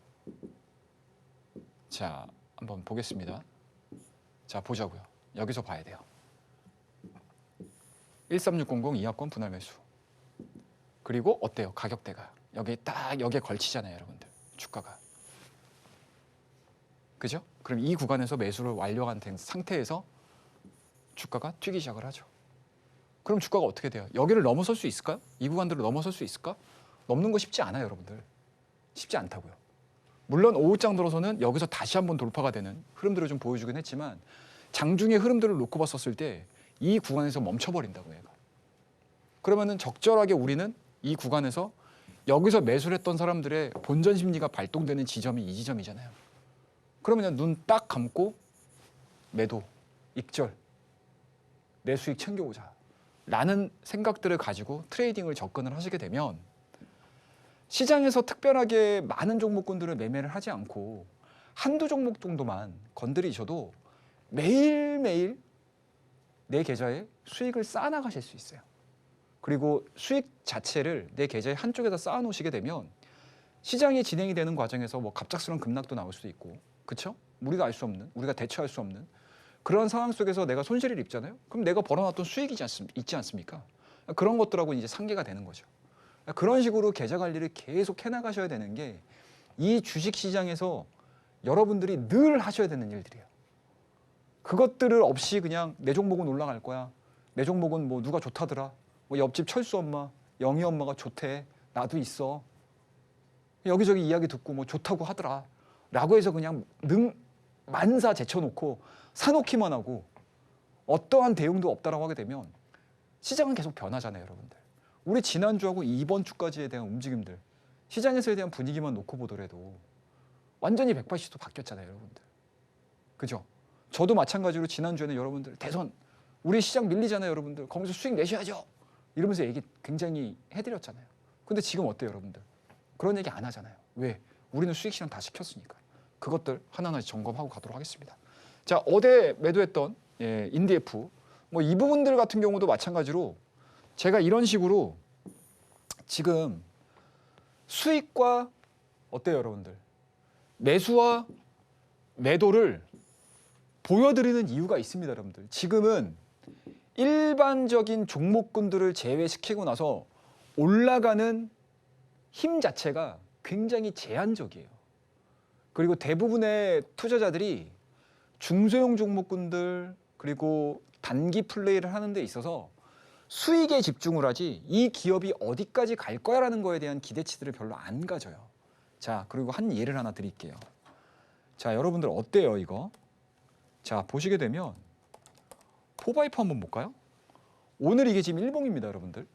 자, 한번 보겠습니다. 자, 보자고요. 여기서 봐야 돼요. 13600 이하권 분할 매수. 그리고 어때요? 가격대가 여기 딱 여기에 걸치잖아요, 여러분들. 주가가. 그죠? 그럼 이 구간에서 매수를 완료한 상태에서 주가가 튀기 시작을 하죠. 그럼 주가가 어떻게 돼요? 여기를 넘어설 수 있을까요? 이 구간들을 넘어설 수 있을까? 넘는 거 쉽지 않아요, 여러분들. 쉽지 않다고요. 물론 오후장 들어서는 여기서 다시 한번 돌파가 되는 흐름들을 좀 보여주긴 했지만 장중의 흐름들을 놓고 봤었을 때 이 구간에서 멈춰버린다고 해요. 그러면은 적절하게 우리는 이 구간에서 여기서 매수를 했던 사람들의 본전 심리가 발동되는 지점이 이 지점이잖아요. 그러면 눈 딱 감고 매도, 익절, 내 수익 챙겨오자 라는 생각들을 가지고 트레이딩을 접근을 하시게 되면 시장에서 특별하게 많은 종목군들을 매매를 하지 않고 한두 종목 정도만 건드리셔도 매일매일 내 계좌에 수익을 쌓아나가실 수 있어요. 그리고 수익 자체를 내 계좌의 한쪽에다 쌓아놓으시게 되면 시장이 진행이 되는 과정에서 뭐 갑작스러운 급락도 나올 수도 있고, 그렇죠? 우리가 알 수 없는, 우리가 대처할 수 없는 그런 상황 속에서 내가 손실을 입잖아요. 그럼 내가 벌어놨던 수익이 있지 않습니까? 그런 것들하고 이제 상계가 되는 거죠. 그런 식으로 계좌 관리를 계속 해나가셔야 되는 게 이 주식 시장에서 여러분들이 늘 하셔야 되는 일들이에요. 그것들을 없이 그냥 내 종목은 올라갈 거야. 내 종목은 뭐 누가 좋다더라. 뭐 옆집 철수 엄마, 영희 엄마가 좋대. 나도 있어. 여기저기 이야기 듣고 뭐 좋다고 하더라. 라고 해서 그냥 만사 제쳐놓고 사놓기만 하고 어떠한 대응도 없다라고 하게 되면 시장은 계속 변하잖아요, 여러분들. 우리 지난주하고 이번 주까지에 대한 움직임들, 시장에서에 대한 분위기만 놓고 보더라도 완전히 180도 바뀌었잖아요, 여러분들. 그죠? 저도 마찬가지로 지난주에는 여러분들 대선, 우리 시장 밀리잖아요, 여러분들. 거기서 수익 내셔야죠. 이러면서 얘기 굉장히 해드렸잖아요. 근데 지금 어때요, 여러분들? 그런 얘기 안 하잖아요. 왜? 우리는 수익 실현 다 시켰으니까. 그것들 하나하나 점검하고 가도록 하겠습니다. 자, 어제 매도했던 인디에프, 뭐 이 부분들 같은 경우도 마찬가지로 제가 이런 식으로 지금 수익과 어때요, 여러분들? 매수와 매도를 보여드리는 이유가 있습니다, 여러분들. 지금은 일반적인 종목군들을 제외시키고 나서 올라가는 힘 자체가 굉장히 제한적이에요. 그리고 대부분의 투자자들이 중소형 종목군들 그리고 단기 플레이를 하는 데 있어서 수익에 집중을 하지 이 기업이 어디까지 갈 거야라는 거에 대한 기대치들을 별로 안 가져요. 자, 그리고 한 예를 하나 드릴게요. 자, 여러분들 어때요, 이거? 자, 보시게 되면 포바이퍼 한번 볼까요? 오늘 이게 지금 일봉입니다, 여러분들.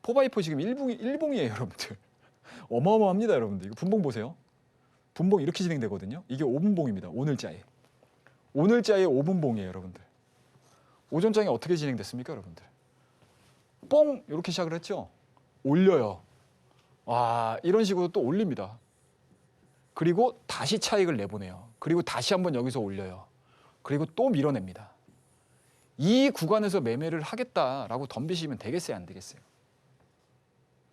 포바이퍼 지금 일봉이에요, 여러분들. 어마어마합니다, 여러분들. 이거 분봉 보세요. 분봉 이렇게 진행되거든요. 이게 5분봉입니다. 오늘자에. 오늘자의 5분봉이에요, 여러분들. 오전장이 어떻게 진행됐습니까, 여러분들? 뻥 이렇게 시작을 했죠. 올려요. 와, 이런 식으로 또 올립니다. 그리고 다시 차익을 내보내요. 그리고 다시 한번 여기서 올려요. 그리고 또 밀어냅니다. 이 구간에서 매매를 하겠다라고 덤비시면 되겠어요, 안 되겠어요?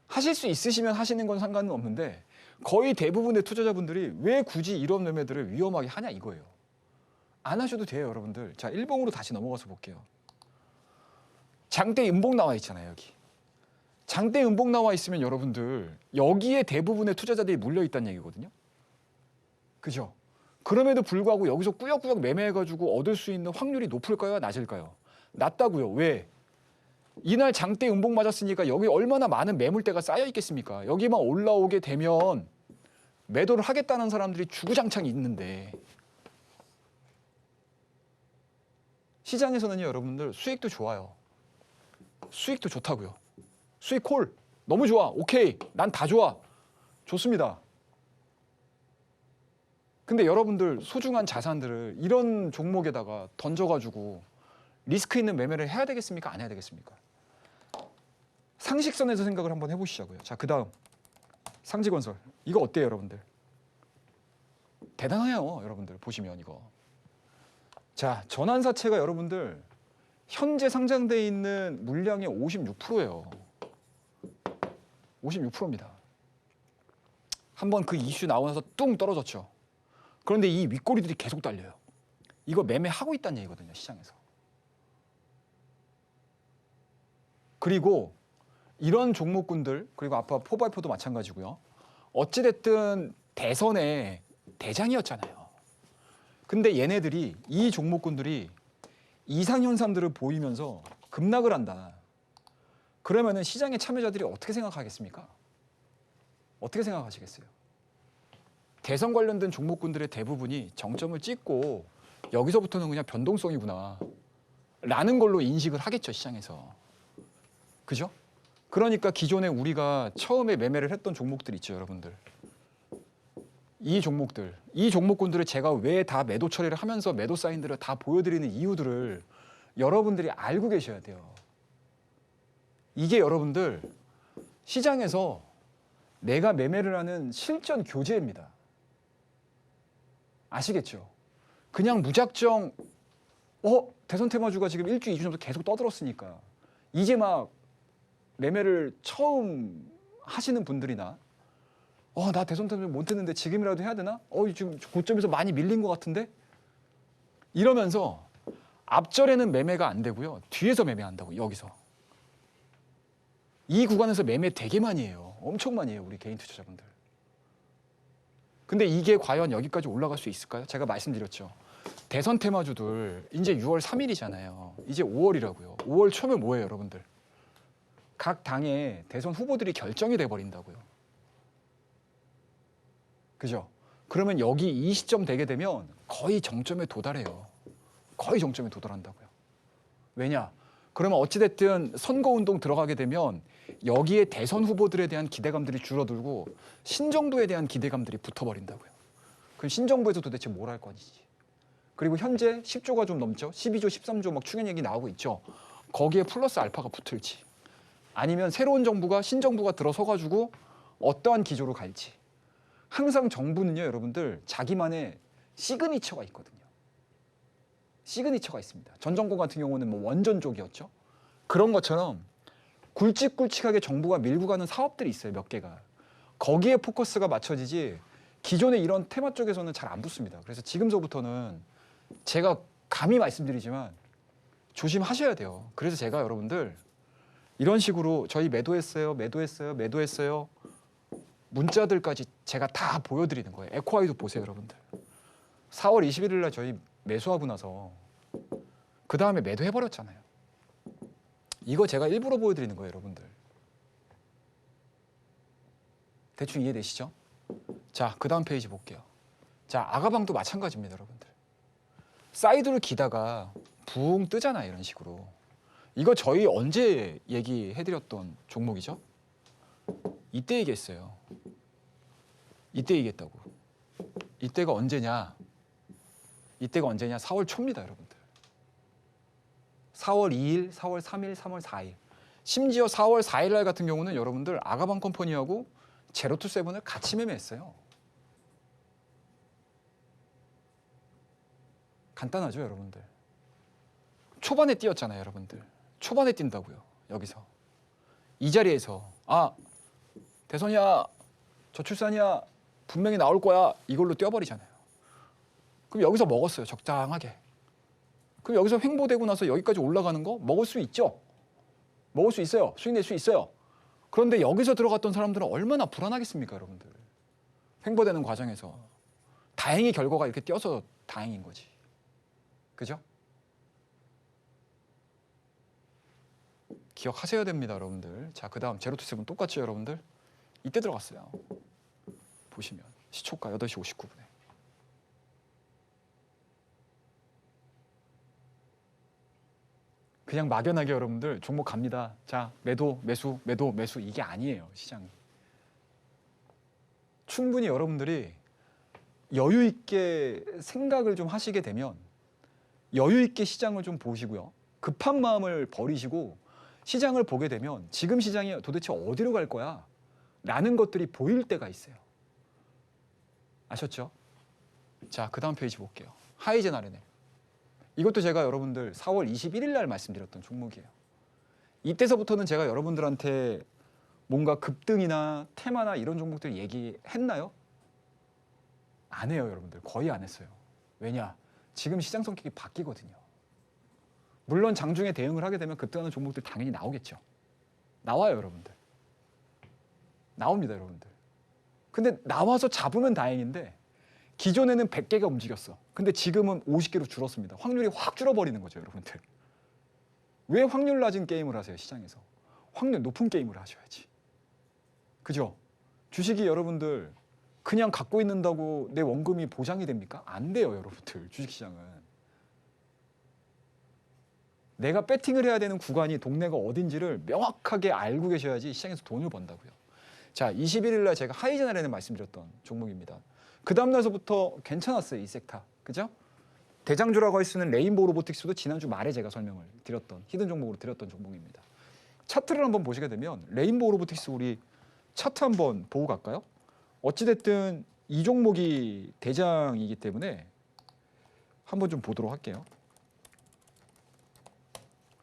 하실 수 있으시면 하시는 건 상관은 없는데 거의 대부분의 투자자분들이 왜 굳이 이런 매매들을 위험하게 하냐 이거예요. 안 하셔도 돼요, 여러분들. 자, 일봉으로 다시 넘어가서 볼게요. 장대 음봉 나와 있잖아요, 여기. 장대 음봉 나와 있으면 여러분들 여기에 대부분의 투자자들이 물려 있다는 얘기거든요. 그죠? 그럼에도 불구하고 여기서 꾸역꾸역 매매해가지고 얻을 수 있는 확률이 높을까요? 낮을까요? 낮다고요. 왜? 이날 장대 음봉 맞았으니까 여기 얼마나 많은 매물대가 쌓여 있겠습니까? 여기만 올라오게 되면 매도를 하겠다는 사람들이 주구장창 있는데 시장에서는요, 여러분들 수익도 좋아요. 수익도 좋다고요. 수익 콜 너무 좋아. 오케이. 난 다 좋아. 좋습니다. 근데 여러분들 소중한 자산들을 이런 종목에다가 던져가지고 리스크 있는 매매를 해야 되겠습니까? 안 해야 되겠습니까? 상식선에서 생각을 한번 해보시자고요. 자, 그 다음 상지건설. 이거 어때요, 여러분들? 대단해요, 여러분들. 보시면 이거. 자, 전환사채가 여러분들 현재 상장돼 있는 물량의 56%예요. 56%입니다. 한번 그 이슈 나오면서 뚱 떨어졌죠. 그런데 이 윗꼬리들이 계속 달려요. 이거 매매하고 있다는 얘기거든요, 시장에서. 그리고 이런 종목군들, 그리고 아까 포발표도 마찬가지고요. 어찌됐든 대선의 대장이었잖아요. 근데 얘네들이, 이 종목군들이 이상현상들을 보이면서 급락을 한다. 그러면은 시장의 참여자들이 어떻게 생각하겠습니까? 어떻게 생각하시겠어요? 대선 관련된 종목군들의 대부분이 정점을 찍고 여기서부터는 그냥 변동성이구나 라는 걸로 인식을 하겠죠, 시장에서. 그죠? 그러니까 기존에 우리가 처음에 매매를 했던 종목들 있죠, 여러분들. 이 종목들, 이 종목군들을 제가 왜 다 매도 처리를 하면서 매도 사인들을 다 보여드리는 이유들을 여러분들이 알고 계셔야 돼요. 이게 여러분들 시장에서 내가 매매를 하는 실전 교재입니다. 아시겠죠? 그냥 무작정 대선 테마주가 지금 1주, 2주 정도 계속 떠들었으니까 이제 막 매매를 처음 하시는 분들이나 나 대선 테마 못 했는데 지금이라도 해야 되나? 지금 고점에서 많이 밀린 것 같은데? 이러면서 앞절에는 매매가 안 되고요. 뒤에서 매매한다고, 여기서. 이 구간에서 매매 되게 많이 해요. 엄청 많이 해요, 우리 개인 투자자분들. 근데 이게 과연 여기까지 올라갈 수 있을까요? 제가 말씀드렸죠. 대선 테마주들 이제 6월 3일이잖아요. 이제 5월이라고요. 5월 초면 뭐예요, 여러분들? 각 당의 대선 후보들이 결정이 돼버린다고요. 그죠? 그러면 여기 이 시점 되게 되면 거의 정점에 도달해요. 거의 정점에 도달한다고요. 왜냐? 그러면 어찌됐든 선거운동 들어가게 되면 여기에 대선 후보들에 대한 기대감들이 줄어들고 신정부에 대한 기대감들이 붙어버린다고요. 그럼 신정부에서 도대체 뭘 할 건지. 그리고 현재 10조가 좀 넘죠. 12조, 13조 막 충원 얘기 나오고 있죠. 거기에 플러스 알파가 붙을지. 아니면 새로운 정부가, 신정부가 들어서가지고 어떠한 기조로 갈지. 항상 정부는요, 여러분들 자기만의 시그니처가 있거든요. 시그니처가 있습니다. 전 정권 같은 경우는 뭐 원전족이었죠. 그런 것처럼 굵직굵직하게 정부가 밀고 가는 사업들이 있어요, 몇 개가. 거기에 포커스가 맞춰지지 기존의 이런 테마 쪽에서는 잘 안 붙습니다. 그래서 지금서부터는 제가 감히 말씀드리지만 조심하셔야 돼요. 그래서 제가 여러분들 이런 식으로 저희 매도했어요, 매도했어요, 매도했어요. 문자들까지 제가 다 보여드리는 거예요. 에코아이도 보세요, 여러분들. 4월 21일 날 저희 매수하고 나서 그 다음에 매도해버렸잖아요. 이거 제가 일부러 보여드리는 거예요, 여러분들. 대충 이해되시죠? 자, 그 다음 페이지 볼게요. 자, 아가방도 마찬가지입니다, 여러분들. 사이드를 기다가 붕 뜨잖아요, 이런 식으로. 이거 저희 언제 얘기해드렸던 종목이죠? 이때 얘기했어요. 이때 얘기했다고. 이때가 언제냐? 이때가 언제냐? 4월 초입니다, 여러분들. 4월 2일, 4월 3일, 3월 4일. 심지어 4월 4일 날 같은 경우는 여러분들 아가방 컴퍼니하고 제로투세븐을 같이 매매했어요. 간단하죠, 여러분들. 초반에 뛰었잖아요, 여러분들. 초반에 뛴다고요, 여기서. 이 자리에서 대선이야, 저출산이야, 분명히 나올 거야, 이걸로 뛰어버리잖아요. 그럼 여기서 먹었어요, 적당하게. 그럼 여기서 횡보되고 나서 여기까지 올라가는 거 먹을 수 있죠. 먹을 수 있어요. 수익 낼 수 있어요. 그런데 여기서 들어갔던 사람들은 얼마나 불안하겠습니까, 여러분들. 횡보되는 과정에서. 다행히 결과가 이렇게 뛰어서 다행인 거지. 그죠? 기억하셔야 됩니다, 여러분들. 자, 그 다음 제로투세븐 똑같죠, 여러분들. 이때 들어갔어요. 보시면 시초가 8시 59분에. 그냥 막연하게 여러분들 종목 갑니다. 자, 매도, 매수, 매도, 매수 이게 아니에요, 시장이. 충분히 여러분들이 여유 있게 생각을 좀 하시게 되면 여유 있게 시장을 좀 보시고요. 급한 마음을 버리시고 시장을 보게 되면 지금 시장이 도대체 어디로 갈 거야? 라는 것들이 보일 때가 있어요. 아셨죠? 자, 그 다음 페이지 볼게요. 하이젠 RNL. 이것도 제가 여러분들 4월 21일 날 말씀드렸던 종목이에요. 이때서부터는 제가 여러분들한테 뭔가 급등이나 테마나 이런 종목들 얘기했나요? 안 해요, 여러분들. 거의 안 했어요. 왜냐? 지금 시장 성격이 바뀌거든요. 물론 장중에 대응을 하게 되면 급등하는 종목들 당연히 나오겠죠. 나와요, 여러분들. 나옵니다, 여러분들. 근데 나와서 잡으면 다행인데 기존에는 100개가 움직였어. 근데 지금은 50개로 줄었습니다. 확률이 확 줄어버리는 거죠, 여러분들. 왜 확률 낮은 게임을 하세요, 시장에서? 확률 높은 게임을 하셔야지. 그죠? 주식이 여러분들 그냥 갖고 있는다고 내 원금이 보장이 됩니까? 안 돼요, 여러분들. 주식시장은. 내가 배팅을 해야 되는 구간이 동네가 어딘지를 명확하게 알고 계셔야지 시장에서 돈을 번다고요. 자, 21일 날 제가 하이젠 RNL 말씀드렸던 종목입니다. 그 다음 날서부터 괜찮았어요, 이 섹터. 그죠? 대장주라고 할 수 있는 레인보우 로보틱스도 지난주 말에 제가 설명을 드렸던 히든 종목으로 드렸던 종목입니다. 차트를 한번 보시게 되면 레인보우 로보틱스 우리 차트 한번 보고 갈까요? 어찌됐든 이 종목이 대장이기 때문에 한번 좀 보도록 할게요.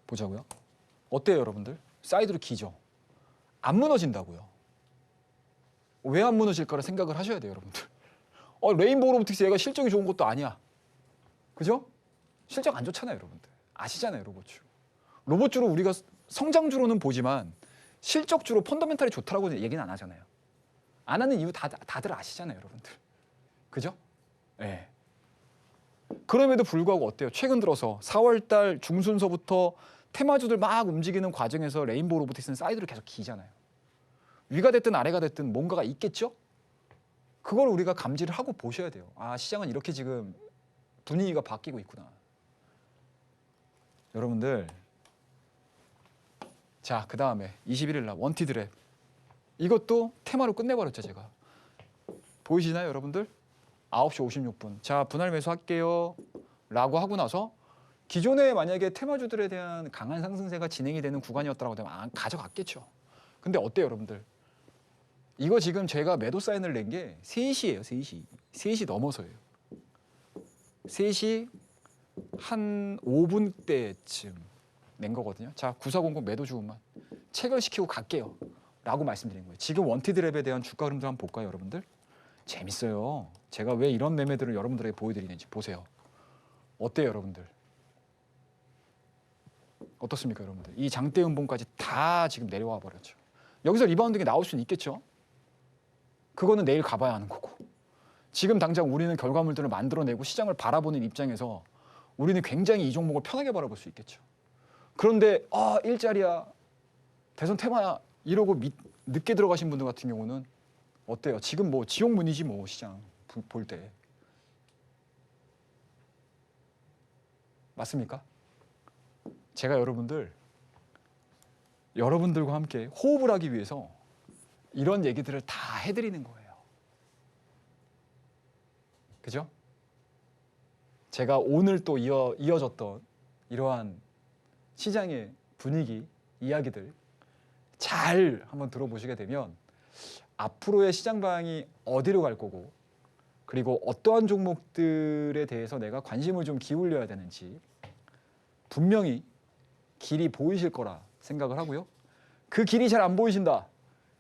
보자고요. 어때요, 여러분들? 사이드로 기죠? 안 무너진다고요. 왜 안 무너질 거라 생각을 하셔야 돼요, 여러분들. 레인보우 로보틱스 얘가 실적이 좋은 것도 아니야. 그죠? 실적 안 좋잖아요, 여러분들. 아시잖아요, 로봇주. 로봇주로 우리가 성장주로는 보지만 실적주로 펀더멘탈이 좋다라고 얘기는 안 하잖아요. 안 하는 이유 다들 아시잖아요, 여러분들. 그죠? 예. 네. 그럼에도 불구하고 어때요? 최근 들어서 4월 달 중순서부터 테마주들 막 움직이는 과정에서 레인보우 로보틱스는 사이드로 계속 기잖아요. 위가 됐든 아래가 됐든 뭔가가 있겠죠? 그걸 우리가 감지를 하고 보셔야 돼요. 아, 시장은 이렇게 지금 분위기가 바뀌고 있구나. 여러분들, 자, 그 다음에 21일 날 원티드랩. 이것도 테마로 끝내버렸죠, 제가. 보이시나요, 여러분들? 9시 56분. 자, 분할 매수할게요. 라고 하고 나서 기존에 만약에 테마주들에 대한 강한 상승세가 진행이 되는 구간이었다고 하면 가져갔겠죠. 근데 어때요, 여러분들? 이거 지금 제가 매도 사인을 낸 게 3시예요, 3시. 3시 넘어서예요. 3시 한 5분 때쯤 낸 거거든요. 자, 9400 매도 주문만 체결시키고 갈게요. 라고 말씀드린 거예요. 지금 원티드랩에 대한 주가 흐름들 한번 볼까요, 여러분들? 재밌어요. 제가 왜 이런 매매들을 여러분들에게 보여드리는지 보세요. 어때요, 여러분들? 어떻습니까, 여러분들? 이 장대 음봉까지 다 지금 내려와 버렸죠. 여기서 리바운딩이 나올 수는 있겠죠. 그거는 내일 가봐야 하는 거고. 지금 당장 우리는 결과물들을 만들어내고 시장을 바라보는 입장에서 우리는 굉장히 이 종목을 편하게 바라볼 수 있겠죠. 그런데 일자리야, 대선 테마야 이러고 늦게 들어가신 분들 같은 경우는 어때요? 지금 뭐 지옥문이지 뭐 시장 볼 때. 맞습니까? 제가 여러분들과 함께 호흡을 하기 위해서 이런 얘기들을 다 해드리는 거예요. 그죠? 제가 오늘 또 이어졌던 이러한 시장의 분위기, 이야기들 잘 한번 들어보시게 되면 앞으로의 시장 방향이 어디로 갈 거고 그리고 어떠한 종목들에 대해서 내가 관심을 좀 기울여야 되는지 분명히 길이 보이실 거라 생각을 하고요. 그 길이 잘 안 보이신다.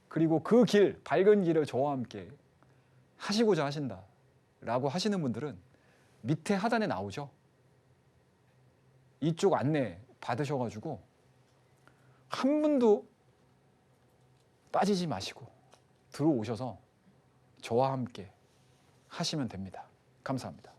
그리고 그 길, 밝은 길을 저와 함께 하시고자 하신다라고 하시는 분들은 밑에 하단에 나오죠. 이쪽 안내 받으셔가지고 한 분도 빠지지 마시고 들어오셔서 저와 함께 하시면 됩니다. 감사합니다.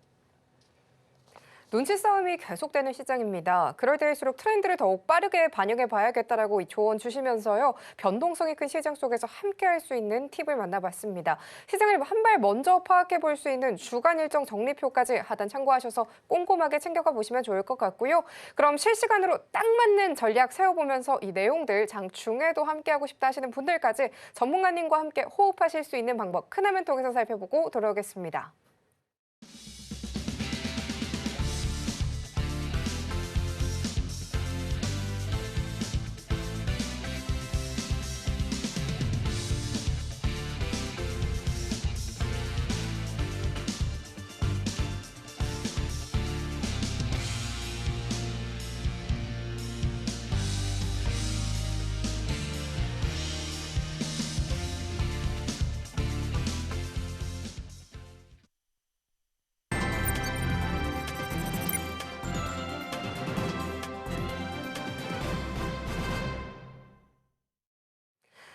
눈치 싸움이 계속되는 시장입니다. 그럴 때일수록 트렌드를 더욱 빠르게 반영해 봐야겠다라고 조언 주시면서요. 변동성이 큰 시장 속에서 함께 할 수 있는 팁을 만나봤습니다. 시장을 한 발 먼저 파악해 볼 수 있는 주간 일정 정리표까지 하단 참고하셔서 꼼꼼하게 챙겨가 보시면 좋을 것 같고요. 그럼 실시간으로 딱 맞는 전략 세워보면서 이 내용들 장 중에도 함께 하고 싶다 하시는 분들까지 전문가님과 함께 호흡하실 수 있는 방법 큰 화면 통해서 살펴보고 돌아오겠습니다.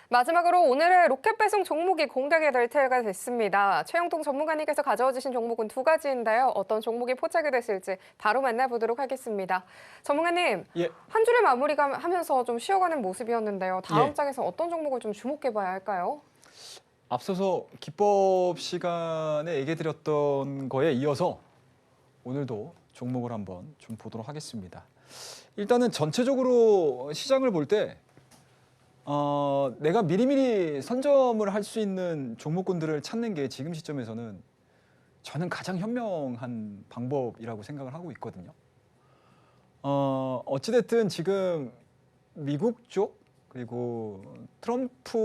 마지막으로 오늘의 로켓 배송 종목이 공개가 될 때가 됐습니다. 최영동 전문가님께서 가져와 주신 종목은 두 가지인데요. 어떤 종목이 포착이 됐을지 바로 만나보도록 하겠습니다. 전문가님, 예. 한 주를 마무리하면서 좀 쉬어가는 모습이었는데요. 다음 예. 장에서 어떤 종목을 좀 주목해봐야 할까요? 앞서서 기법 시간에 얘기해드렸던 거에 이어서 오늘도 종목을 한번 좀 보도록 하겠습니다. 일단은 전체적으로 시장을 볼 때 내가 미리미리 선점을 할 수 있는 종목군들을 찾는 게 지금 시점에서는 저는 가장 현명한 방법이라고 생각을 하고 있거든요. 어찌됐든 지금 미국 쪽 그리고 트럼프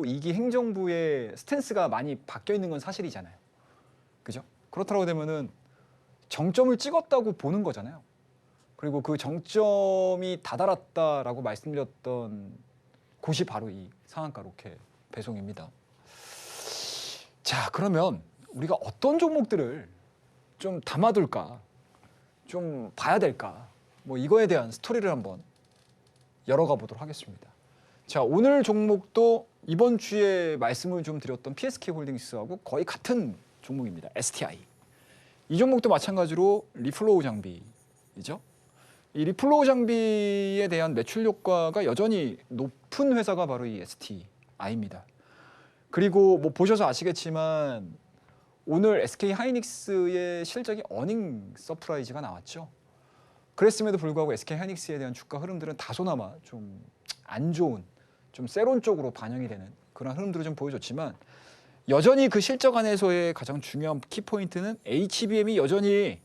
2기 행정부의 스탠스가 많이 바뀌어 있는 건 사실이잖아요. 그죠? 그렇다고 되면은 정점을 찍었다고 보는 거잖아요. 그리고 그 정점이 다다랐다라고 말씀드렸던 곳이 바로 이 상한가 로켓 배송입니다. 자, 그러면 우리가 어떤 종목들을 좀 담아둘까, 좀 봐야 될까, 뭐 이거에 대한 스토리를 한번 열어가 보도록 하겠습니다. 자, 오늘 종목도 이번 주에 말씀을 좀 드렸던 PSK홀딩스하고 거의 같은 종목입니다. STI. 이 종목도 마찬가지로 리플로우 장비이죠. 이 리플로우 장비에 대한 매출 효과가 여전히 높은 회사가 바로 이 STI입니다. 그리고 뭐 보셔서 아시겠지만 오늘 SK 하이닉스의 실적이 어닝 서프라이즈가 나왔죠. 그랬음에도 불구하고 SK 하이닉스에 대한 주가 흐름들은 다소나마 좀 안 좋은, 좀 세론 쪽으로 반영이 되는 그런 흐름들을 좀 보여줬지만 여전히 그 실적 안에서의 가장 중요한 키포인트는 HBM이 여전히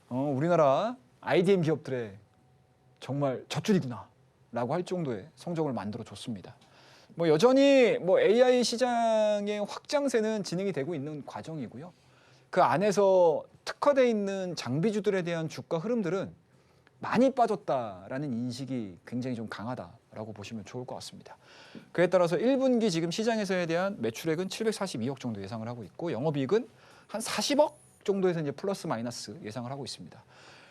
우리나라 IDM 기업들의 정말 젖줄이구나 라고 할 정도의 성적을 만들어 줬습니다. 뭐 여전히 뭐 AI 시장의 확장세는 진행이 되고 있는 과정이고요. 그 안에서 특화되어 있는 장비주들에 대한 주가 흐름들은 많이 빠졌다라는 인식이 굉장히 좀 강하다라고 보시면 좋을 것 같습니다. 그에 따라서 1분기 지금 시장에서에 대한 매출액은 742억 정도 예상을 하고 있고 영업이익은 한 40억 정도에서 이제 플러스 마이너스 예상을 하고 있습니다.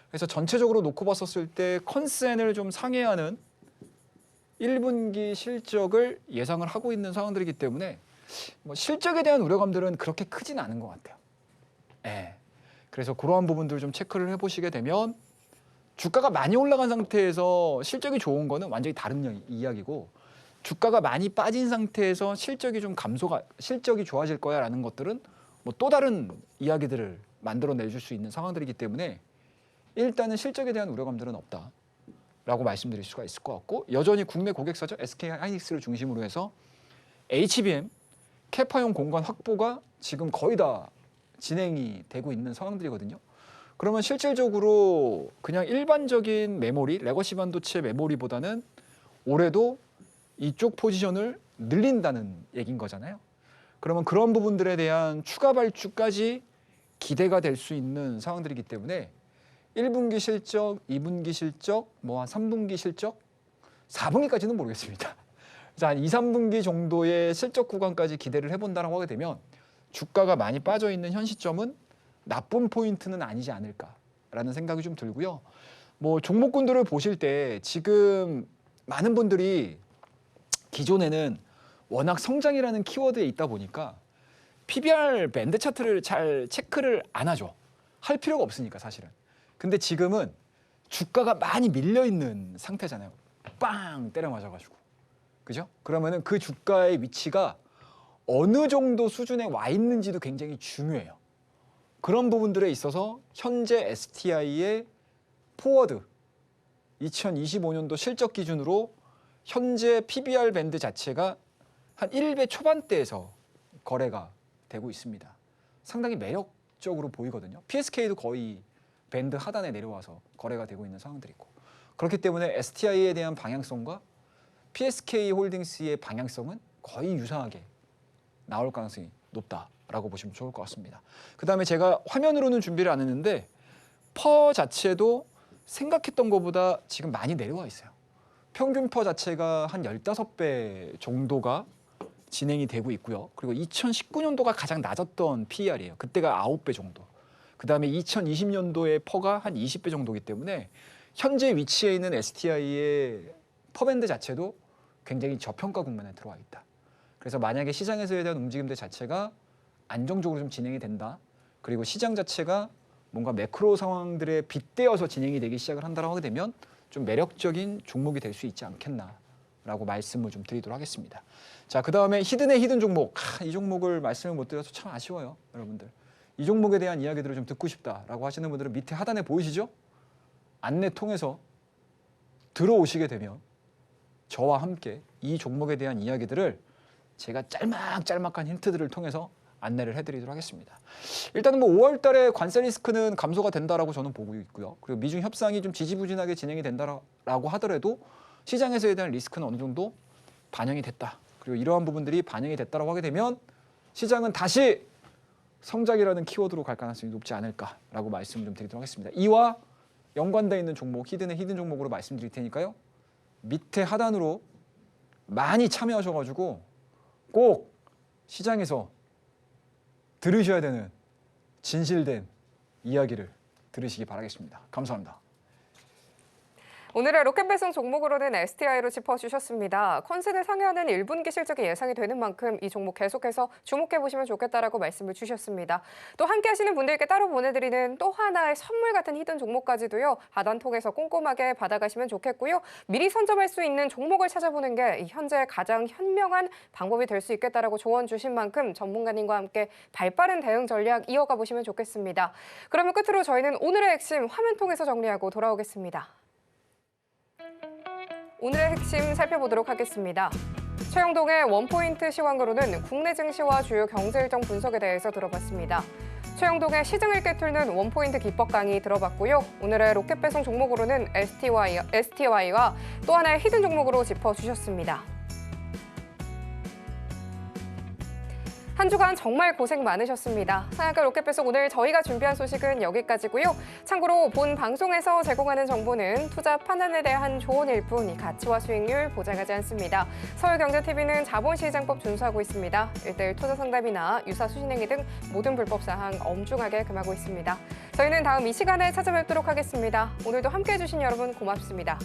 그래서 전체적으로 놓고 봤었을 때 컨센을 좀 상회하는 1분기 실적을 예상을 하고 있는 상황들이기 때문에 뭐 실적에 대한 우려감들은 그렇게 크진 않은 것 같아요. 예. 그래서 그러한 부분들을 좀 체크를 해보시게 되면 주가가 많이 올라간 상태에서 실적이 좋은 거는 완전히 다른 이야기고 주가가 많이 빠진 상태에서 실적이 좋아질 거야라는 것들은 뭐 또 다른 이야기들을 만들어내 줄 수 있는 상황들이기 때문에 일단은 실적에 대한 우려감들은 없다라고 말씀드릴 수가 있을 것 같고 여전히 국내 고객사죠. SK 하이닉스를 중심으로 해서 HBM 캐파용 공간 확보가 지금 거의 다 진행이 되고 있는 상황들이거든요. 그러면 실질적으로 그냥 일반적인 메모리, 레거시 반도체 메모리보다는 올해도 이쪽 포지션을 늘린다는 얘기인 거잖아요. 그러면 그런 부분들에 대한 추가 발주까지 기대가 될 수 있는 상황들이기 때문에 1분기 실적, 2분기 실적, 뭐 한 3분기 실적, 4분기까지는 모르겠습니다. 자, 한 2, 3분기 정도의 실적 구간까지 기대를 해본다라고 하게 되면 주가가 많이 빠져 있는 현 시점은 나쁜 포인트는 아니지 않을까라는 생각이 좀 들고요. 뭐 종목군들을 보실 때 지금 많은 분들이 기존에는 워낙 성장이라는 키워드에 있다 보니까 PBR 밴드 차트를 잘 체크를 안 하죠. 할 필요가 없으니까 사실은. 근데 지금은 주가가 많이 밀려 있는 상태잖아요. 빵 때려 맞아가지고. 그죠? 그러면은 그 주가의 위치가 어느 정도 수준에 와 있는지도 굉장히 중요해요. 그런 부분들에 있어서 현재 STI의 포워드 2025년도 실적 기준으로 현재 PBR 밴드 자체가 한 1배 초반대에서 거래가 되고 있습니다. 상당히 매력적으로 보이거든요. PSK도 거의 밴드 하단에 내려와서 거래가 되고 있는 상황들이고, 그렇기 때문에 STI에 대한 방향성과 PSK 홀딩스의 방향성은 거의 유사하게 나올 가능성이 높다라고 보시면 좋을 것 같습니다. 그다음에 제가 화면으로는 준비를 안 했는데 퍼 자체도 생각했던 것보다 지금 많이 내려와 있어요. 평균 퍼 자체가 한 15배 정도가 진행이 되고 있고요. 그리고 2019년도가 가장 낮았던 PER이에요. 그때가 9배 정도. 그다음에 2020년도의 퍼가 한 20배 정도이기 때문에 현재 위치에 있는 STI의 퍼밴드 자체도 굉장히 저평가 국면에 들어와 있다. 그래서 만약에 시장에서에 대한 움직임들 자체가 안정적으로 좀 진행이 된다. 그리고 시장 자체가 뭔가 매크로 상황들에 빗대어서 진행이 되기 시작을 한다고 하게 되면 좀 매력적인 종목이 될 수 있지 않겠나라고 말씀을 좀 드리도록 하겠습니다. 자, 그다음에 히든의 히든 종목. 이 종목을 말씀을 못 드려서 참 아쉬워요, 여러분들. 이 종목에 대한 이야기들을 좀 듣고 싶다라고 하시는 분들은 밑에 하단에 보이시죠? 안내 통해서 들어오시게 되면 저와 함께 이 종목에 대한 이야기들을 제가 짤막짤막한 힌트들을 통해서 안내를 해드리도록 하겠습니다. 일단은 뭐 5월 달에 관세 리스크는 감소가 된다라고 저는 보고 있고요. 그리고 미중 협상이 좀 지지부진하게 진행이 된다라고 하더라도 시장에서에 대한 리스크는 어느 정도 반영이 됐다. 그리고 이러한 부분들이 반영이 됐다라고 하게 되면 시장은 다시 성장이라는 키워드로 갈 가능성이 높지 않을까라고 말씀을 좀 드리도록 하겠습니다. 이와 연관되어 있는 종목, 히든의 히든 종목으로 말씀드릴 테니까요. 밑에 하단으로 많이 참여하셔가지고 꼭 시장에서 들으셔야 되는 진실된 이야기를 들으시기 바라겠습니다. 감사합니다. 오늘의 로켓 배송 종목으로는 STI로 짚어주셨습니다. 컨센을 상회하는 1분기 실적이 예상이 되는 만큼 이 종목 계속해서 주목해보시면 좋겠다라고 말씀을 주셨습니다. 또 함께 하시는 분들께 따로 보내드리는 또 하나의 선물 같은 히든 종목까지도요. 하단 통해서 꼼꼼하게 받아가시면 좋겠고요. 미리 선점할 수 있는 종목을 찾아보는 게 현재 가장 현명한 방법이 될 수 있겠다라고 조언 주신 만큼 전문가님과 함께 발빠른 대응 전략 이어가 보시면 좋겠습니다. 그러면 끝으로 저희는 오늘의 핵심 화면 통해서 정리하고 돌아오겠습니다. 오늘의 핵심 살펴보도록 하겠습니다. 최영동의 원포인트 시황으로는 국내 증시와 주요 경제 일정 분석에 대해서 들어봤습니다. 최영동의 시장을 꿰뚫는 원포인트 기법 강의 들어봤고요. 오늘의 로켓 배송 종목으로는 STI와 또 하나의 히든 종목으로 짚어주셨습니다. 한 주간 정말 고생 많으셨습니다. 상한가 로켓 배송 오늘 저희가 준비한 소식은 여기까지고요. 참고로 본 방송에서 제공하는 정보는 투자 판단에 대한 조언일 뿐 가치와 수익률 보장하지 않습니다. 서울경제TV는 자본시장법 준수하고 있습니다. 1:1 투자 상담이나 유사 수신행위 등 모든 불법 사항 엄중하게 금하고 있습니다. 저희는 다음 이 시간에 찾아뵙도록 하겠습니다. 오늘도 함께해 주신 여러분 고맙습니다.